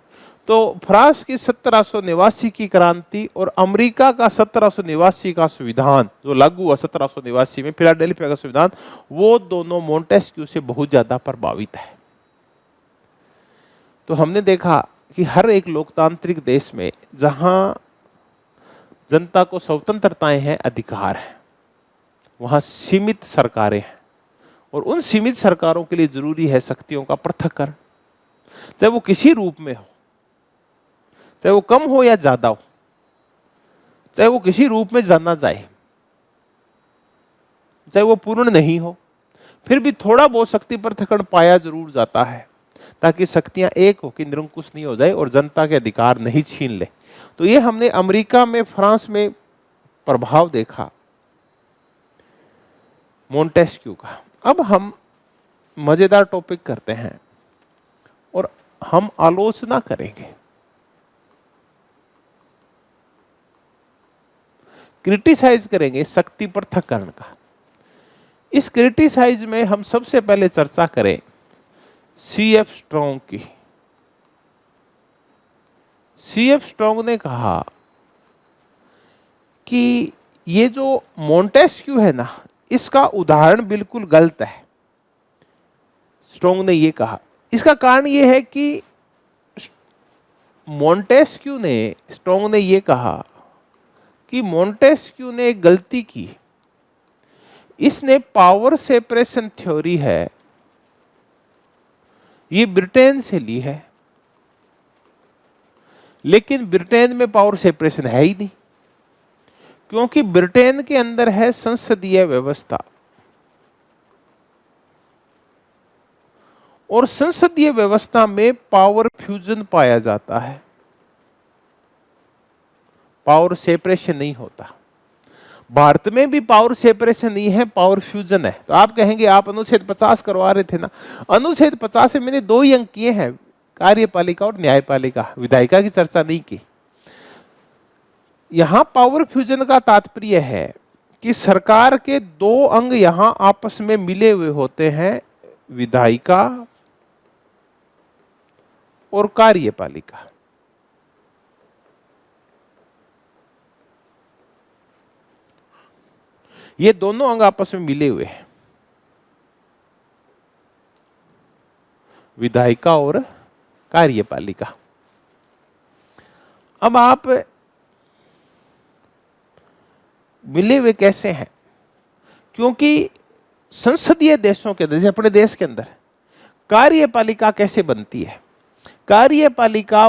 तो फ्रांस की 1789 की क्रांति और अमेरिका का 1789 का संविधान जो लागू हुआ 1789 में, फिलाडेल्फिया का संविधान, वो दोनों मोंटेस्क्यू से बहुत ज्यादा प्रभावित है। तो हमने देखा कि हर एक लोकतांत्रिक देश में जहां जनता को स्वतंत्रताएं हैं, अधिकार है, वहां सीमित सरकारें हैं, और उन सीमित सरकारों के लिए जरूरी है शक्तियों का पृथक्करण, चाहे वो किसी रूप में हो, चाहे वो कम हो या ज्यादा हो, चाहे वो किसी रूप में जाना जाए, चाहे वो पूर्ण नहीं हो, फिर भी थोड़ा बहुत शक्ति पृथक्करण पाया जरूर जाता है, ताकि शक्तियां एक हो कि निरंकुश नहीं हो जाए और जनता के अधिकार नहीं छीन ले। तो ये हमने अमेरिका में, फ्रांस में प्रभाव देखा मोंटेस्क्यू का। अब हम मजेदार टॉपिक करते हैं और हम आलोचना करेंगे, क्रिटिसाइज करेंगे शक्ति पृथक्करण का। इस क्रिटिसाइज में हम सबसे पहले चर्चा करें सीएफ स्ट्रॉन्ग की। सीएफ स्ट्रॉन्ग ने कहा कि ये जो मोंटेस्क्यू है ना, इसका उदाहरण बिल्कुल गलत है, स्ट्रोंग ने ये कहा। इसका कारण ये है कि मोंटेस्क्यू ने, स्ट्रोंग ने ये कहा कि मोंटेस्क्यू ने एक गलती की। इसने पावर सेपरेशन थ्योरी है, ये ब्रिटेन से ली है, लेकिन ब्रिटेन में पावर सेपरेशन है ही नहीं, क्योंकि ब्रिटेन के अंदर है संसदीय व्यवस्था, और संसदीय व्यवस्था में पावर फ्यूजन पाया जाता है, पावर सेपरेशन नहीं होता। भारत में भी पावर सेपरेशन नहीं है, पावर फ्यूजन है। तो आप कहेंगे आप अनुच्छेद 50 करवा रहे थे ना, अनुच्छेद 50 में मैंने 2 ही अंक किए हैं, कार्यपालिका और न्यायपालिका, विधायिका की चर्चा नहीं की। यहां पावर फ्यूजन का तात्पर्य है कि सरकार के 2 अंग यहां आपस में मिले हुए होते हैं, विधायिका और कार्यपालिका। ये दोनों अंग आपस में मिले हुए हैं, विधायिका और कार्यपालिका। अब आप मिले हुए कैसे हैं? क्योंकि संसदीय देशों के अंदर, जैसे अपने देश के अंदर, कार्यपालिका कैसे बनती है? कार्यपालिका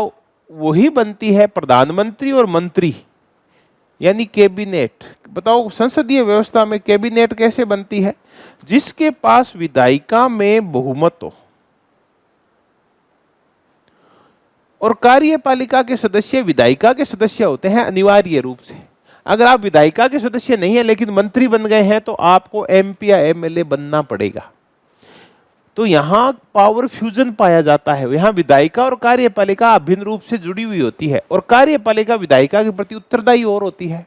वही बनती है प्रधानमंत्री और मंत्री, यानी कैबिनेट। बताओ संसदीय व्यवस्था में कैबिनेट कैसे बनती है? जिसके पास विधायिका में बहुमत हो, और कार्यपालिका के सदस्य विधायिका के सदस्य होते हैं अनिवार्य रूप से। अगर आप विधायिका के सदस्य नहीं है लेकिन मंत्री बन गए हैं तो आपको एमपी या एमएलए बनना पड़ेगा। तो यहां पावर फ्यूजन पाया जाता है, यहां विधायिका और कार्यपालिका अभिन्न रूप से जुड़ी हुई होती है, और कार्यपालिका विधायिका के प्रति उत्तरदायी और होती है।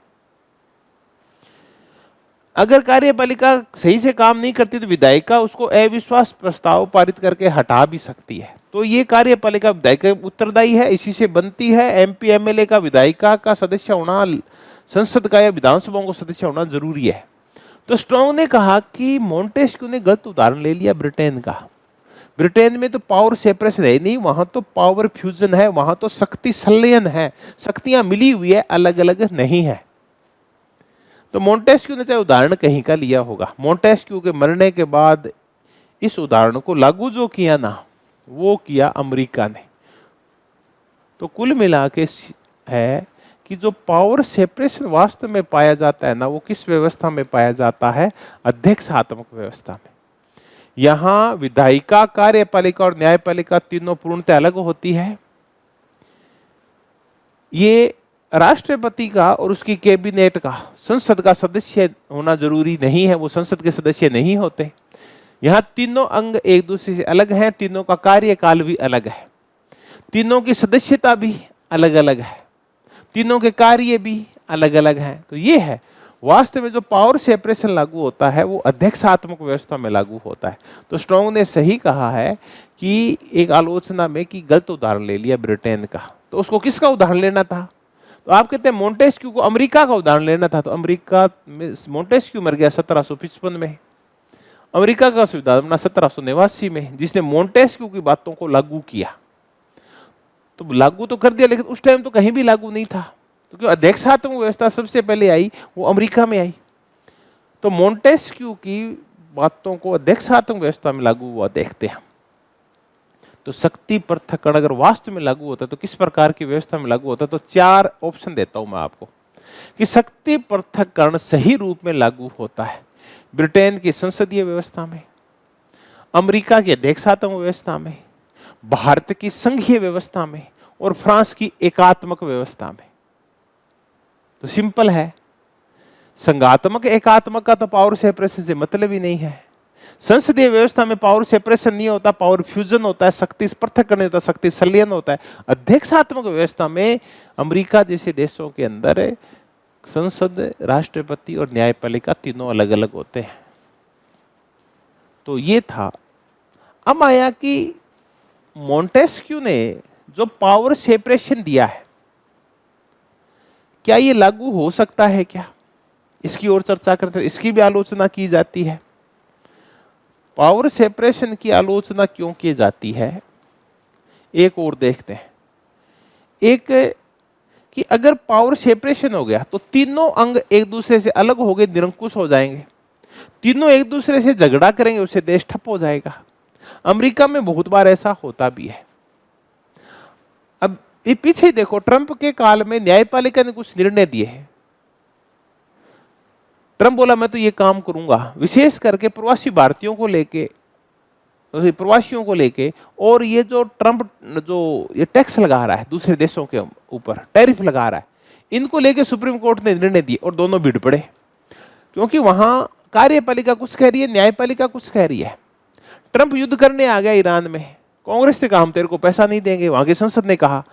अगर कार्यपालिका सही से काम नहीं करती तो विधायिका उसको अविश्वास प्रस्ताव पारित करके हटा भी सकती है। तो ये कार्यपालिका विधायिका उत्तरदायी है, इसी से बनती है। एमपी एमएलए का विधायिका का सदस्य होना, संसद का या विधानसभा का सदस्य होना जरूरी है। तो स्ट्रोंग ने कहा कि मोंटेस्क्यू ने गलत उदाहरण ले लिया ब्रिटेन का। ब्रिटेन में तो पावर सेपरेशन है नहीं, वहां तो पावर फ्यूजन है, वहां तो शक्ति संलयन है, शक्तियां मिली हुई है, अलग अलग नहीं है। तो मोंटेस्क्यू ने चाहे उदाहरण कहीं का लिया होगा, मोंटेस्क्यू के मरने के बाद इस उदाहरण को लागू जो किया ना, वो किया अमेरिका ने। तो कुल मिला के है कि जो पावर सेपरेशन वास्तव में पाया जाता है ना, वो किस व्यवस्था में पाया जाता है? अध्यक्षात्मक व्यवस्था में। यहां विधायिका, कार्यपालिका और न्यायपालिका तीनों पूर्णतः अलग होती है। ये राष्ट्रपति का और उसकी कैबिनेट का, संसद का सदस्य होना जरूरी नहीं है, वो संसद के सदस्य नहीं होते। यहां तीनों अंग एक दूसरे से अलग हैं, तीनों का कार्यकाल भी अलग है, तीनों की सदस्यता भी अलग अलग है, तीनों के कार्य भी अलग अलग हैं। तो ये है वास्तव में जो पावर सेपरेशन लागू होता है वो अध्यक्षात्मक व्यवस्था में लागू होता है। तो स्ट्रोंग ने सही कहा है कि एक आलोचना में कि गलत उदाहरण ले लिया ब्रिटेन का। तो उसको किसका उदाहरण लेना था? तो आप कहते हैं मोंटेस्क्यू को अमेरिका का उदाहरण लेना था। तो अमेरिका में मोंटेस्क्यू मर गया 1755 में, अमेरिका का संविधान बना 1789 में, जिसने मोंटेस्क्यू की बातों को लागू किया। तो लागू तो कर दिया, लेकिन उस टाइम तो कहीं भी लागू नहीं था, क्योंकि अध्यक्षात्मक व्यवस्था सबसे पहले आई वो अमेरिका में आई। तो मोंटेस्क्यू की बातों को अध्यक्षात्मक व्यवस्था में लागू हुआ देखते हैं। तो शक्ति पृथक्करण अगर वास्तव में लागू होता है तो किस प्रकार की व्यवस्था में लागू होता है? तो 4 ऑप्शन देता हूं मैं आपको कि शक्ति पृथक्करण सही रूप में लागू होता है ब्रिटेन की संसदीय व्यवस्था में, अमेरिका की अध्यक्षात्मक व्यवस्था में, भारत की संघीय व्यवस्था में, और फ्रांस की एकात्मक व्यवस्था में। तो सिंपल है, संघात्मक एकात्मक का तो पावर सेपरेशन से मतलब ही नहीं है। संसदीय व्यवस्था में पावर सेपरेशन नहीं होता, पावर फ्यूजन होता है, शक्ति पृथक्करण होता है, शक्ति संलयन होता है। अध्यक्षात्मक व्यवस्था में अमेरिका जैसे देशों के अंदर संसद, राष्ट्रपति और न्यायपालिका तीनों अलग अलग होते हैं। तो ये था। अब आया कि मोंटेस्क्यू ने जो पावर सेपरेशन दिया है, क्या ये लागू हो सकता है क्या? इसकी और चर्चा करते हैं, इसकी भी आलोचना की जाती है। पावर सेपरेशन की आलोचना क्यों की जाती है, एक और देखते हैं। एक कि अगर पावर सेपरेशन हो गया तो तीनों अंग एक दूसरे से अलग हो गए, निरंकुश हो जाएंगे, तीनों एक दूसरे से झगड़ा करेंगे, उससे देश ठप हो जाएगा। अमेरिका में बहुत बार ऐसा होता भी है। अब ये पीछे देखो, ट्रंप के काल में न्यायपालिका ने कुछ निर्णय दिए हैं। ट्रंप बोला मैं तो ये काम करूंगा, विशेष करके प्रवासी भारतीयों को लेके, प्रवासियों को लेके, और ये जो ट्रंप जो ये टैक्स लगा रहा है दूसरे देशों के ऊपर, टैरिफ लगा रहा है, इनको लेके सुप्रीम कोर्ट ने निर्णय दिए और दोनों भिड़ पड़े, क्योंकि वहां कार्यपालिका कुछ कह रही है, न्यायपालिका कुछ कह रही है। ट्रंप युद्ध करने आ गया ईरान में, कांग्रेस ने कहा हम तेरे को पैसा नहीं देंगे, वहां की संसद ने कहा।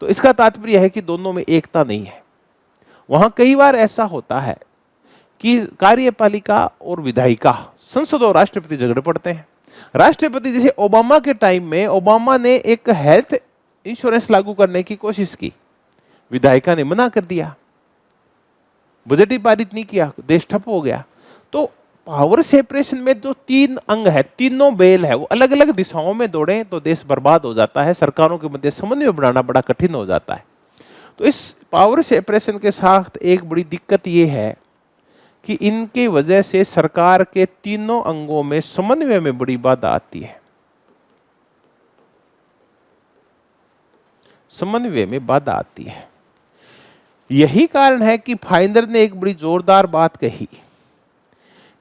तो इसका तात्पर्य है कि दोनों में एकता नहीं है। वहां कई बार ऐसा होता है कि कार्यपालिका और विधायिका, संसद और राष्ट्रपति झगड़े पड़ते हैं। राष्ट्रपति, जैसे ओबामा के टाइम में, ओबामा ने एक हेल्थ इंश्योरेंस लागू करने की कोशिश की, विधायिका ने मना कर दिया, बजट ही पारित नहीं किया, देश ठप हो गया। तो पावर सेपरेशन में जो तीन अंग है, तीनों बेल है, वो अलग अलग दिशाओं में दौड़े तो देश बर्बाद हो जाता है, सरकारों के मध्य समन्वय बनाना बड़ा कठिन हो जाता है। तो इस पावर सेपरेशन के साथ एक बड़ी दिक्कत ये है कि इनके वजह से सरकार के तीनों अंगों में समन्वय में बड़ी बाधा आती है, समन्वय में बाधा आती है। यही कारण है कि फाइनर ने एक बड़ी जोरदार बात कही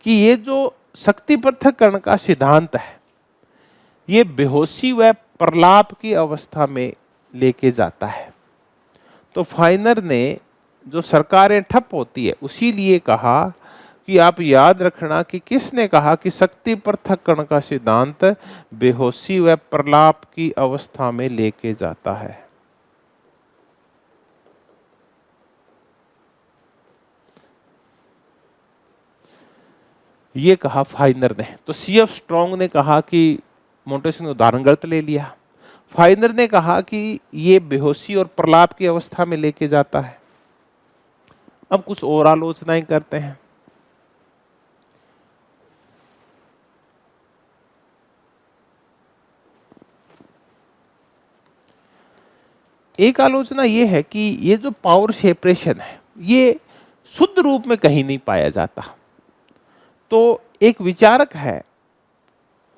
कि ये जो शक्ति पृथक्करण का सिद्धांत है, ये बेहोशी व प्रलाप की अवस्था में लेके जाता है। तो फाइनर ने जो सरकारें ठप होती है, उसी लिए कहा कि आप याद रखना कि किसने कहा कि शक्ति पृथक्करण का सिद्धांत बेहोशी व प्रलाप की अवस्था में लेके जाता है। ये कहा फाइनर ने। तो सीएफ स्ट्रॉन्ग ने कहा कि मोंटेस्क्यू ने उदाहरण गलत ले लिया। फाइनर ने कहा कि ये बेहोशी और प्रलाप की अवस्था में लेके जाता है। अब कुछ और आलोचनाएं करते हैं। एक आलोचना ये है कि ये जो पावर सेपरेशन है, ये शुद्ध रूप में कहीं नहीं पाया जाता। तो एक विचारक है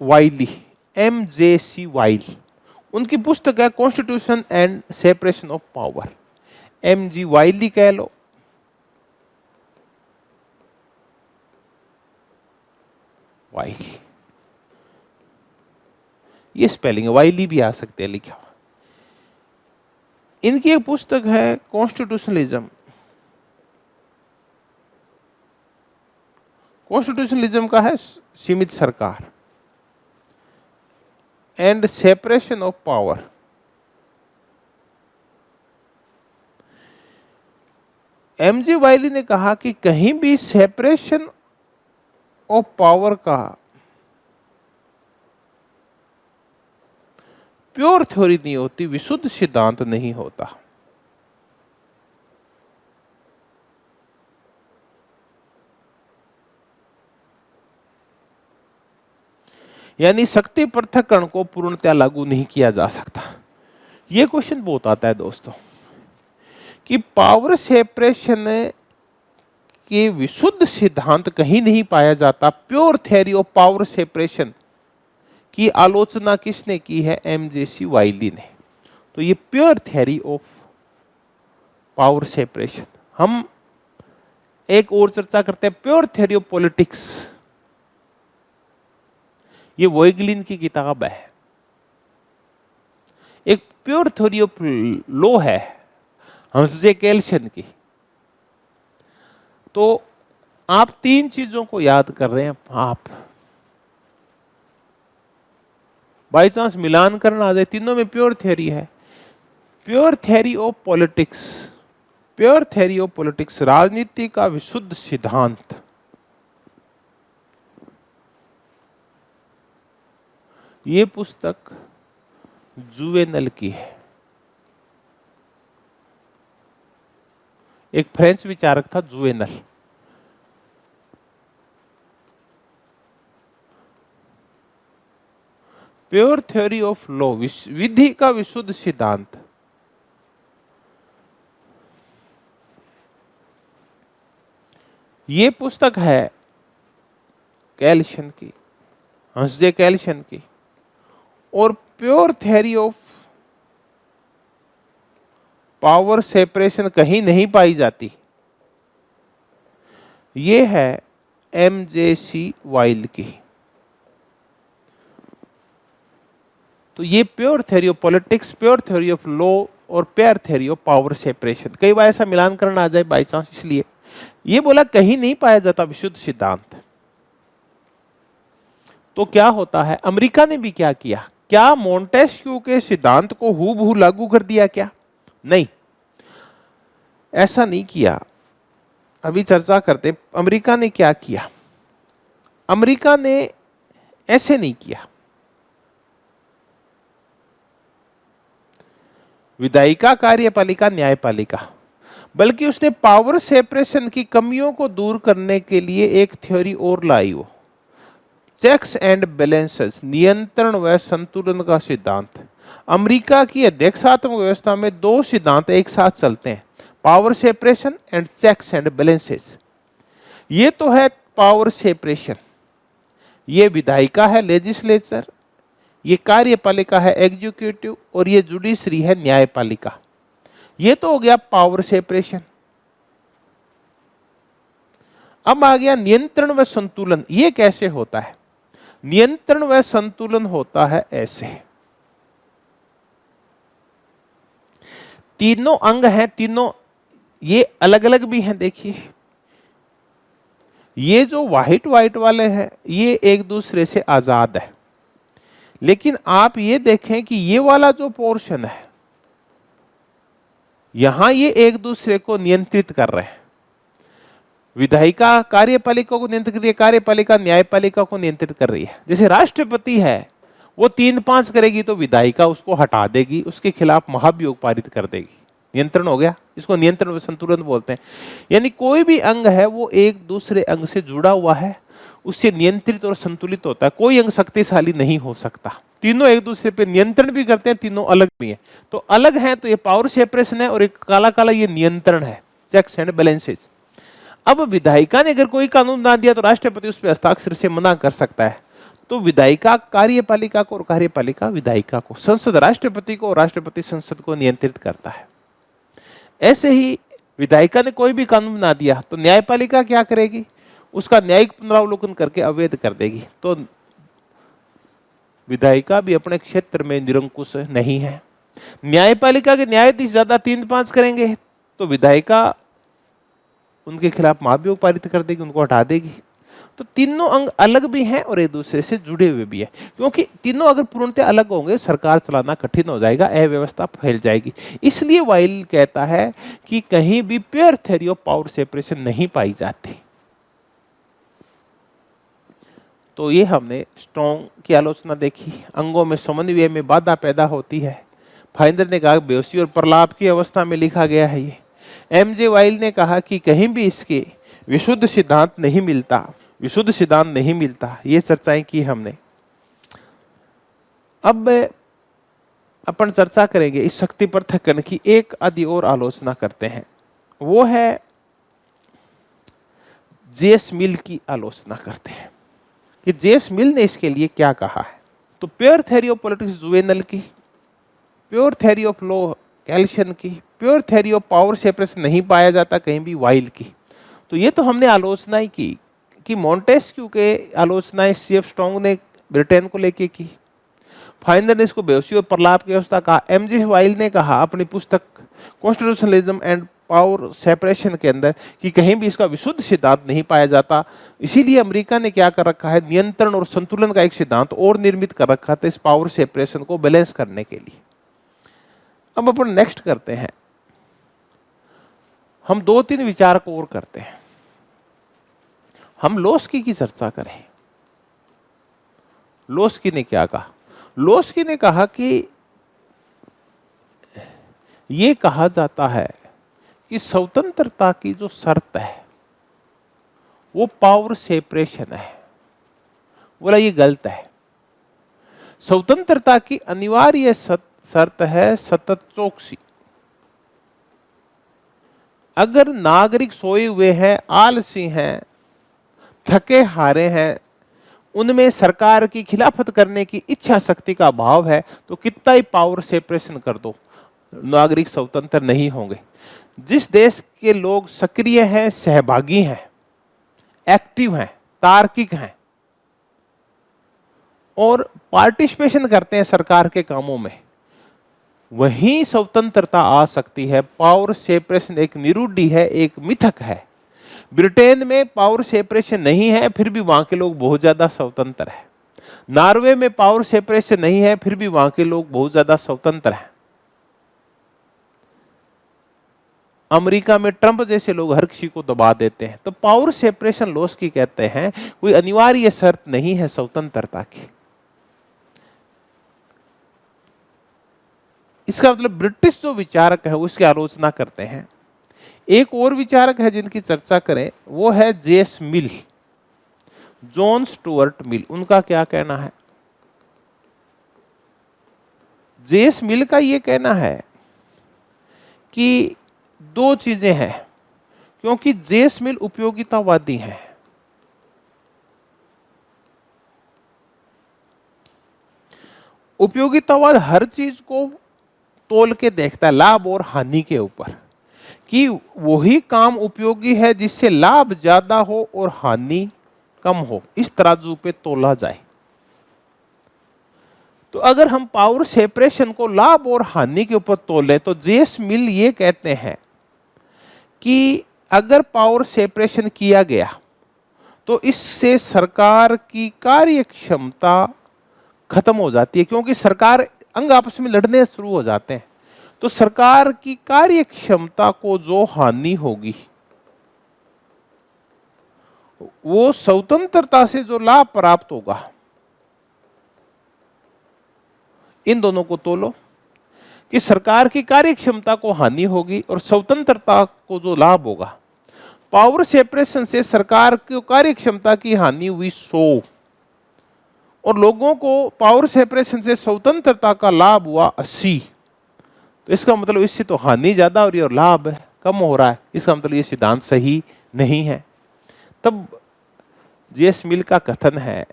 वाइली, MJC वाइली, उनकी पुस्तक है constitution and separation of power. MG वाइली कह लो, वाइली, ये स्पेलिंग है, वाइली भी आ सकते हैं लिखा हुआ। इनकी एक पुस्तक है कॉन्स्टिट्यूशनलिज्म। कॉन्स्टिट्यूशनलिज्म का है सीमित सरकार and separation of power. MG वाइली ने कहा कि कहीं भी सेपरेशन ऑफ पावर का प्योर थ्योरी नहीं होती, विशुद्ध सिद्धांत नहीं होता। यानी शक्ति पृथक्करण को पूर्णतः लागू नहीं किया जा सकता। यह क्वेश्चन बहुत आता है दोस्तों कि पावर सेपरेशन के विशुद्ध सिद्धांत कहीं नहीं पाया जाता। Pure theory of power separation की आलोचना किसने की है? MJC वाइली ने। तो ये pure theory of power separation. हम एक और चर्चा करते हैं, प्योर थ्योरी ऑफ पॉलिटिक्स। ये वोइगलिन की किताब है। एक प्योर थ्योरी ऑफ लॉ है हंसजे केल्सन की। तो आप तीन चीजों को याद कर रहे हैं, आप बाई चांस मिलान करना आ जाए, तीनों में प्योर थ्योरी है। Pure theory of politics, pure theory of politics, राजनीति का विशुद्ध सिद्धांत। ये पुस्तक जुवेनल की है, एक फ्रेंच विचारक था Juvenal. Pure theory of law, विधि का विशुद्ध सिद्धांत। ये पुस्तक है कैल्शन की, हंसजे कैल्शन की। और pure theory of power separation कहीं नहीं पाई जाती, ये है एमजेसी वाइल की। तो ये pure theory of politics, pure theory of law और pure theory of power separation, कई बार ऐसा मिलान करना आ जाए बाई चांस, इसलिए ये बोला कहीं नहीं पाया जाता विशुद्ध सिद्धांत। तो क्या होता है, अमेरिका ने भी क्या किया, क्या मोंटेस्क्यू के सिद्धांत को हूबहू लागू कर दिया क्या? नहीं, ऐसा नहीं किया। अभी चर्चा करते अमेरिका ने क्या किया। अमेरिका ने ऐसे नहीं किया। विधायिका, कार्यपालिका, न्यायपालिका, बल्कि उसने पावर सेपरेशन की कमियों को दूर करने के लिए एक थ्योरी और लाई, वो चेक्स एंड बैलेंसेस, नियंत्रण व संतुलन का सिद्धांत। अमेरिका की अध्यक्षात्मक व्यवस्था में दो सिद्धांत एक साथ चलते हैं, power separation and checks and balances. ये तो है पावर सेपरेशन, ये विधायिका है लेजिस्लेचर, ये कार्यपालिका है एग्जीक्यूटिव, और ये जुडिशरी है न्यायपालिका। ये तो हो गया पावर सेपरेशन। अब आ गया नियंत्रण व संतुलन। ये कैसे होता है? नियंत्रण व संतुलन होता है ऐसे, तीनों अंग हैं, तीनों ये अलग अलग भी हैं। देखिए, ये जो व्हाइट व्हाइट वाले हैं ये एक दूसरे से आजाद है, लेकिन आप ये देखें कि ये वाला जो पोर्शन है यहां ये एक दूसरे को नियंत्रित कर रहे हैं। विधायिका कार्यपालिका को नियंत्रित कर रही है, कार्यपालिका न्यायपालिका को नियंत्रित कर रही है। जैसे राष्ट्रपति है, वो 3-5 करेगी तो विधायिका उसको हटा देगी, उसके खिलाफ महाभियोग पारित कर देगी, नियंत्रण हो गया। इसको नियंत्रण व संतुलन बोलते हैं। यानी कोई भी अंग है वो एक दूसरे अंग से जुड़ा हुआ है, उससे नियंत्रित और संतुलित होता है। कोई अंग शक्तिशाली नहीं हो सकता। तीनों एक दूसरे पे नियंत्रण भी करते हैं, तीनों अलग भी हैं। तो अलग हैं तो ये पावर सेपरेशन है, और एक काला काला ये नियंत्रण है, चेक्स एंड बैलेंसेस। अब विधायिका ने अगर कोई कानून बना दिया तो राष्ट्रपति उस पर हस्ताक्षर से मना कर सकता है। तो विधायिका कार्यपालिका को और कार्यपालिका विधायिका को, संसद राष्ट्रपति को और राष्ट्रपति संसद को नियंत्रित करता है। ऐसे ही विधायिका ने कोई भी कानून बना दिया तो न्यायपालिका क्या करेगी, उसका न्यायिक पुनरावलोकन करके अवैध कर देगी। तो विधायिका भी अपने क्षेत्र में निरंकुश नहीं है। न्यायपालिका के न्यायाधीश ज्यादा 3-5 करेंगे तो विधायिका उनके खिलाफ महाभियोग पारित कर देगी, उनको हटा देगी। तो तीनों अंग अलग भी हैं और एक दूसरे से जुड़े हुए भी हैं, क्योंकि तीनों अगर पूर्णतः अलग होंगे सरकार चलाना कठिन हो जाएगा, अव्यवस्था फैल जाएगी। इसलिए वाइल कहता है कि कहीं भी pure theory of power separation नहीं पाई जाती। तो ये हमने स्ट्रॉन्ग की आलोचना देखी, अंगों में समन्वय में बाधा पैदा होती है। फाइंदर ने कहा बेहोशी और प्रलाप की अवस्था में लिखा गया है ये। एमजे वाइल ने कहा कि कहीं भी इसके विशुद्ध सिद्धांत नहीं मिलता, विशुद्ध सिद्धांत नहीं मिलता। ये चर्चाएं की हमने। अब अपन चर्चा करेंगे इस शक्ति पृथक्करण की, एक आदि और आलोचना करते हैं, वो है जेस मिल की आलोचना करते हैं कि जेस मिल ने इसके लिए क्या कहा है। तो pure theory of politics juvenile की, प्योर थ्योरी ऑफ लॉ कैल्शन की, pure theory of power separation नहीं पाया जाता कहीं भी वाइल की। तो ये तो हमने आलोचना ही की कि मोंटेस्क्यू के आलोचनाएं सीएफ स्ट्रॉन्ग ने ब्रिटेन को लेके की, फाइंदर ने इसको बेहोशी और प्रलाप की अवस्था कहा। एमजे वाइल ने कहा अपनी पुस्तक कॉन्स्टिट्यूशनलिज्म एंड पावर सेपरेशन के अंदर कि कहीं भी इसका विशुद्ध सिद्धांत नहीं पाया जाता, इसीलिए अमेरिका ने क्या कर रखा है, नियंत्रण और संतुलन का एक सिद्धांत और निर्मित कर रखा था इस पावर सेपरेशन को बैलेंस करने के लिए। अब अपन नेक्स्ट करते हैं, हम 2-3 विचार को और करते हैं। हम लोस्की की चर्चा करें। लोस्की ने क्या कहा? लोस्की ने कहा कि यह कहा जाता है कि स्वतंत्रता की जो शर्त है वो पावर सेपरेशन है। बोला ये गलत है। स्वतंत्रता की अनिवार्य शर्त है सतत चौकसी। अगर नागरिक सोए हुए हैं, आलसी हैं, थके हारे हैं, उनमें सरकार की खिलाफत करने की इच्छा शक्ति का अभाव है, तो कितना ही पावर सेपरेशन कर दो, नागरिक स्वतंत्र नहीं होंगे। जिस देश के लोग सक्रिय हैं, सहभागी हैं, एक्टिव हैं, तार्किक हैं और पार्टिसिपेशन करते हैं सरकार के कामों में, वहीं स्वतंत्रता आ सकती है। पावर सेपरेशन एक निरूढ़ी है, एक मिथक है। ब्रिटेन में पावर सेपरेशन नहीं है, फिर भी वहां के लोग बहुत ज्यादा स्वतंत्र हैं। नॉर्वे में पावर सेपरेशन नहीं है, फिर भी वहां के लोग बहुत ज्यादा स्वतंत्र हैं। अमेरिका में ट्रंप जैसे लोग हर किसी को दबा देते हैं। तो पावर सेपरेशन लॉस की कहते हैं, कोई अनिवार्य शर्त नहीं है स्वतंत्रता की। इसका मतलब ब्रिटिश जो विचारक है उसकी आलोचना करते हैं। एक और विचारक है जिनकी चर्चा करें, वो है जेस मिल, जॉन स्टुअर्ट मिल। उनका क्या कहना है? जेस मिल का ये कहना है कि दो चीजें हैं, क्योंकि जेस मिल उपयोगितावादी हैं। उपयोगितावाद हर चीज को तोल के देखता है लाभ और हानि के ऊपर, कि वही काम उपयोगी है जिससे लाभ ज्यादा हो और हानि कम हो, इस तराजू पे तोला जाए। तो अगर हम पावर सेपरेशन को लाभ और हानि के ऊपर तोलें, तो जेस मिल ये कहते हैं कि अगर पावर सेपरेशन किया गया तो इससे सरकार की कार्य क्षमता खत्म हो जाती है, क्योंकि सरकार अंग आपस में लड़ने शुरू हो जाते हैं। तो सरकार की कार्य क्षमता को जो हानि होगी, वो स्वतंत्रता से जो लाभ प्राप्त होगा, इन दोनों को तोलो कि सरकार की कार्य क्षमता को हानि होगी और स्वतंत्रता को जो लाभ होगा। पावर सेपरेशन से सरकार की कार्य क्षमता की हानि हुई 100 और लोगों को पावर सेपरेशन से स्वतंत्रता का लाभ हुआ 80। तो इसका मतलब इससे तो हानि ज्यादा हो रही है और लाभ कम हो रहा है। इसका मतलब ये सिद्धांत सही नहीं है। तब जेस मिल का कथन है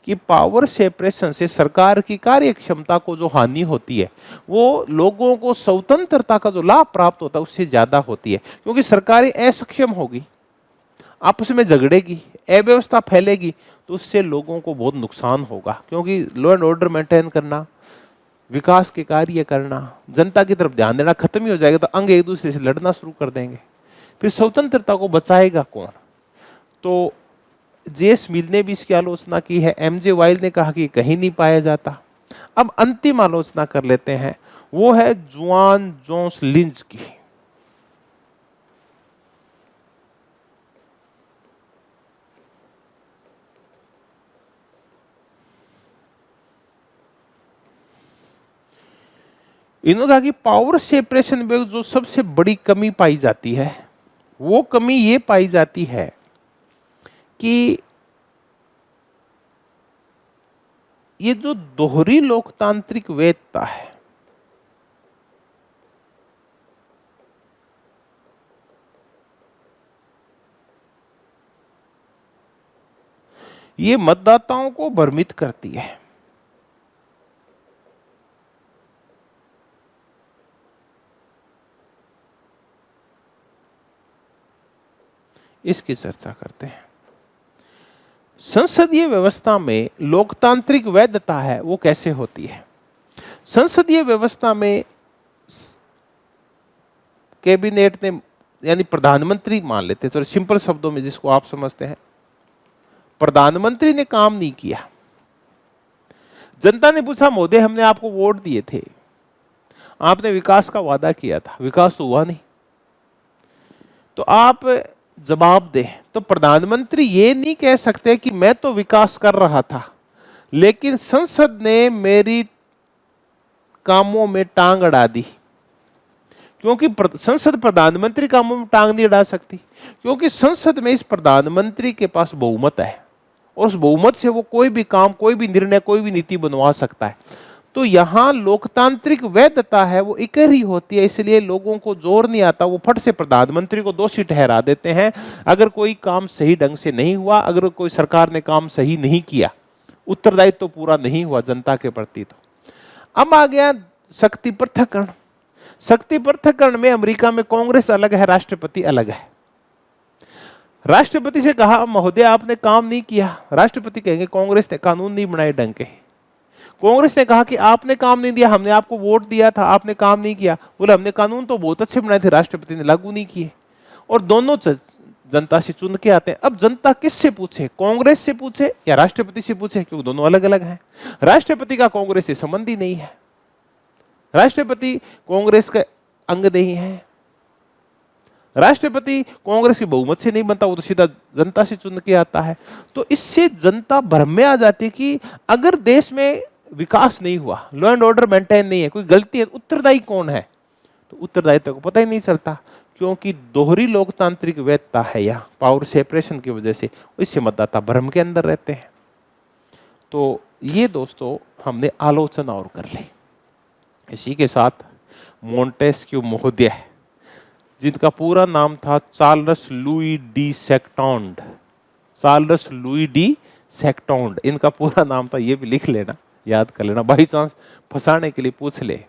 कि पावर सेपरेशन से सरकार की कार्य क्षमता को जो हानि होती है, वो लोगों को स्वतंत्रता का जो लाभ प्राप्त होता है उससे ज्यादा होती है, क्योंकि सरकारें असक्षम होगी, आपस में झगड़ेगी, अव्यवस्था फैलेगी, तो उससे लोगों को बहुत नुकसान होगा। क्योंकि लॉ एंड ऑर्डर मेंटेन करना, विकास के कार्य करना, जनता की तरफ ध्यान देना खत्म ही हो जाएगा। तो अंग एक दूसरे से लड़ना शुरू कर देंगे, फिर स्वतंत्रता को बचाएगा कौन? तो जेस मिल ने भी इसकी आलोचना की है। एमजे वाइल ने कहा कि कहीं नहीं पाया जाता। अब अंतिम आलोचना कर लेते हैं, वो है जुआन जोन्स लिंच की। इन्होंने कहा कि पावर सेपरेशन में जो सबसे बड़ी कमी पाई जाती है, वो कमी ये पाई जाती है कि ये जो दोहरी लोकतांत्रिक वैधता है, ये मतदाताओं को भ्रमित करती है। इसकी चर्चा करते हैं। संसदीय व्यवस्था में लोकतांत्रिक वैधता है, वो कैसे होती है? संसदीय व्यवस्था में कैबिनेट ने, यानी प्रधानमंत्री मान लेते हैं, तो सिंपल शब्दों में जिसको आप समझते हैं, प्रधानमंत्री ने काम नहीं किया। जनता ने पूछा, मोदी हमने आपको वोट दिए थे, आपने विकास का वादा किया था, विकास तो हुआ नहीं, तो आप जवाब दें। तो प्रधानमंत्री ये नहीं कह सकते कि मैं तो विकास कर रहा था, लेकिन संसद ने मेरी कामों में टांग अड़ा दी। क्योंकि संसद प्रधानमंत्री कामों में टांग नहीं अड़ा सकती, क्योंकि संसद में इस प्रधानमंत्री के पास बहुमत है और उस बहुमत से वो कोई भी काम, कोई भी निर्णय, कोई भी नीति बनवा सकता है। तो यहाँ लोकतांत्रिक वैधता है वो इकहरी होती है, इसलिए लोगों को जोर नहीं आता, वो फट से प्रधानमंत्री को दोषी ठहरा देते हैं अगर कोई काम सही ढंग से नहीं हुआ, अगर कोई सरकार ने काम सही नहीं किया, उत्तरदायित्व तो पूरा नहीं हुआ जनता के प्रति। तो अब आ गया शक्ति पृथक्करण। शक्ति पृथक्करण में अमेरिका में कांग्रेस अलग है, राष्ट्रपति अलग है। राष्ट्रपति से कहा महोदय आपने काम नहीं किया, राष्ट्रपति कहेंगे कांग्रेस ने कानून नहीं बनाए ढंग के। कांग्रेस ने कहा कि आपने काम नहीं दिया, हमने आपको वोट दिया था, आपने काम नहीं किया, बोले हमने कानून तो बहुत अच्छे बनाए थे, राष्ट्रपति ने लागू नहीं किए। और दोनों जनता से चुन के आते हैं। अब जनता किससे पूछे, कांग्रेस से पूछे या राष्ट्रपति से पूछे, क्योंकि दोनों अलग अलग हैं। राष्ट्रपति का कांग्रेस से संबंध ही नहीं है, राष्ट्रपति कांग्रेस का अंग नहीं है, राष्ट्रपति कांग्रेस की बहुमत से नहीं बनता, वो तो सीधा जनता से चुन के आता है। तो इससे जनता भ्रम में आ जाती है कि अगर देश में विकास नहीं हुआ, लॉ एंड ऑर्डर मेंटेन नहीं है, कोई गलती है, उत्तरदायी कौन है? तो उत्तरदायित्व को पता ही नहीं चलता, क्योंकि दोहरी लोकतांत्रिक वैधता है या पावर सेपरेशन की वजह से, इससे मतदाता भ्रम के अंदर रहते हैं। तो ये दोस्तों हमने आलोचना और कर ली। इसी के साथ मोंटेस्क्यू महोदय, जिनका पूरा नाम था Charles Louis de Secondat, Charles Louis de Secondat इनका पूरा नाम था, ये भी लिख लेना, याद कर लेना, बाई चांस फंसाने के लिए पूछ ले।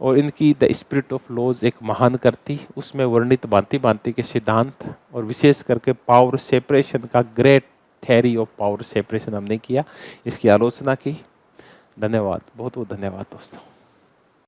और इनकी द स्पिरिट ऑफ लॉज एक महान कृति, उसमें वर्णित भांति भांति के सिद्धांत और विशेष करके पावर सेपरेशन का great theory of power separation हमने किया, इसकी आलोचना की। धन्यवाद, बहुत बहुत धन्यवाद दोस्तों।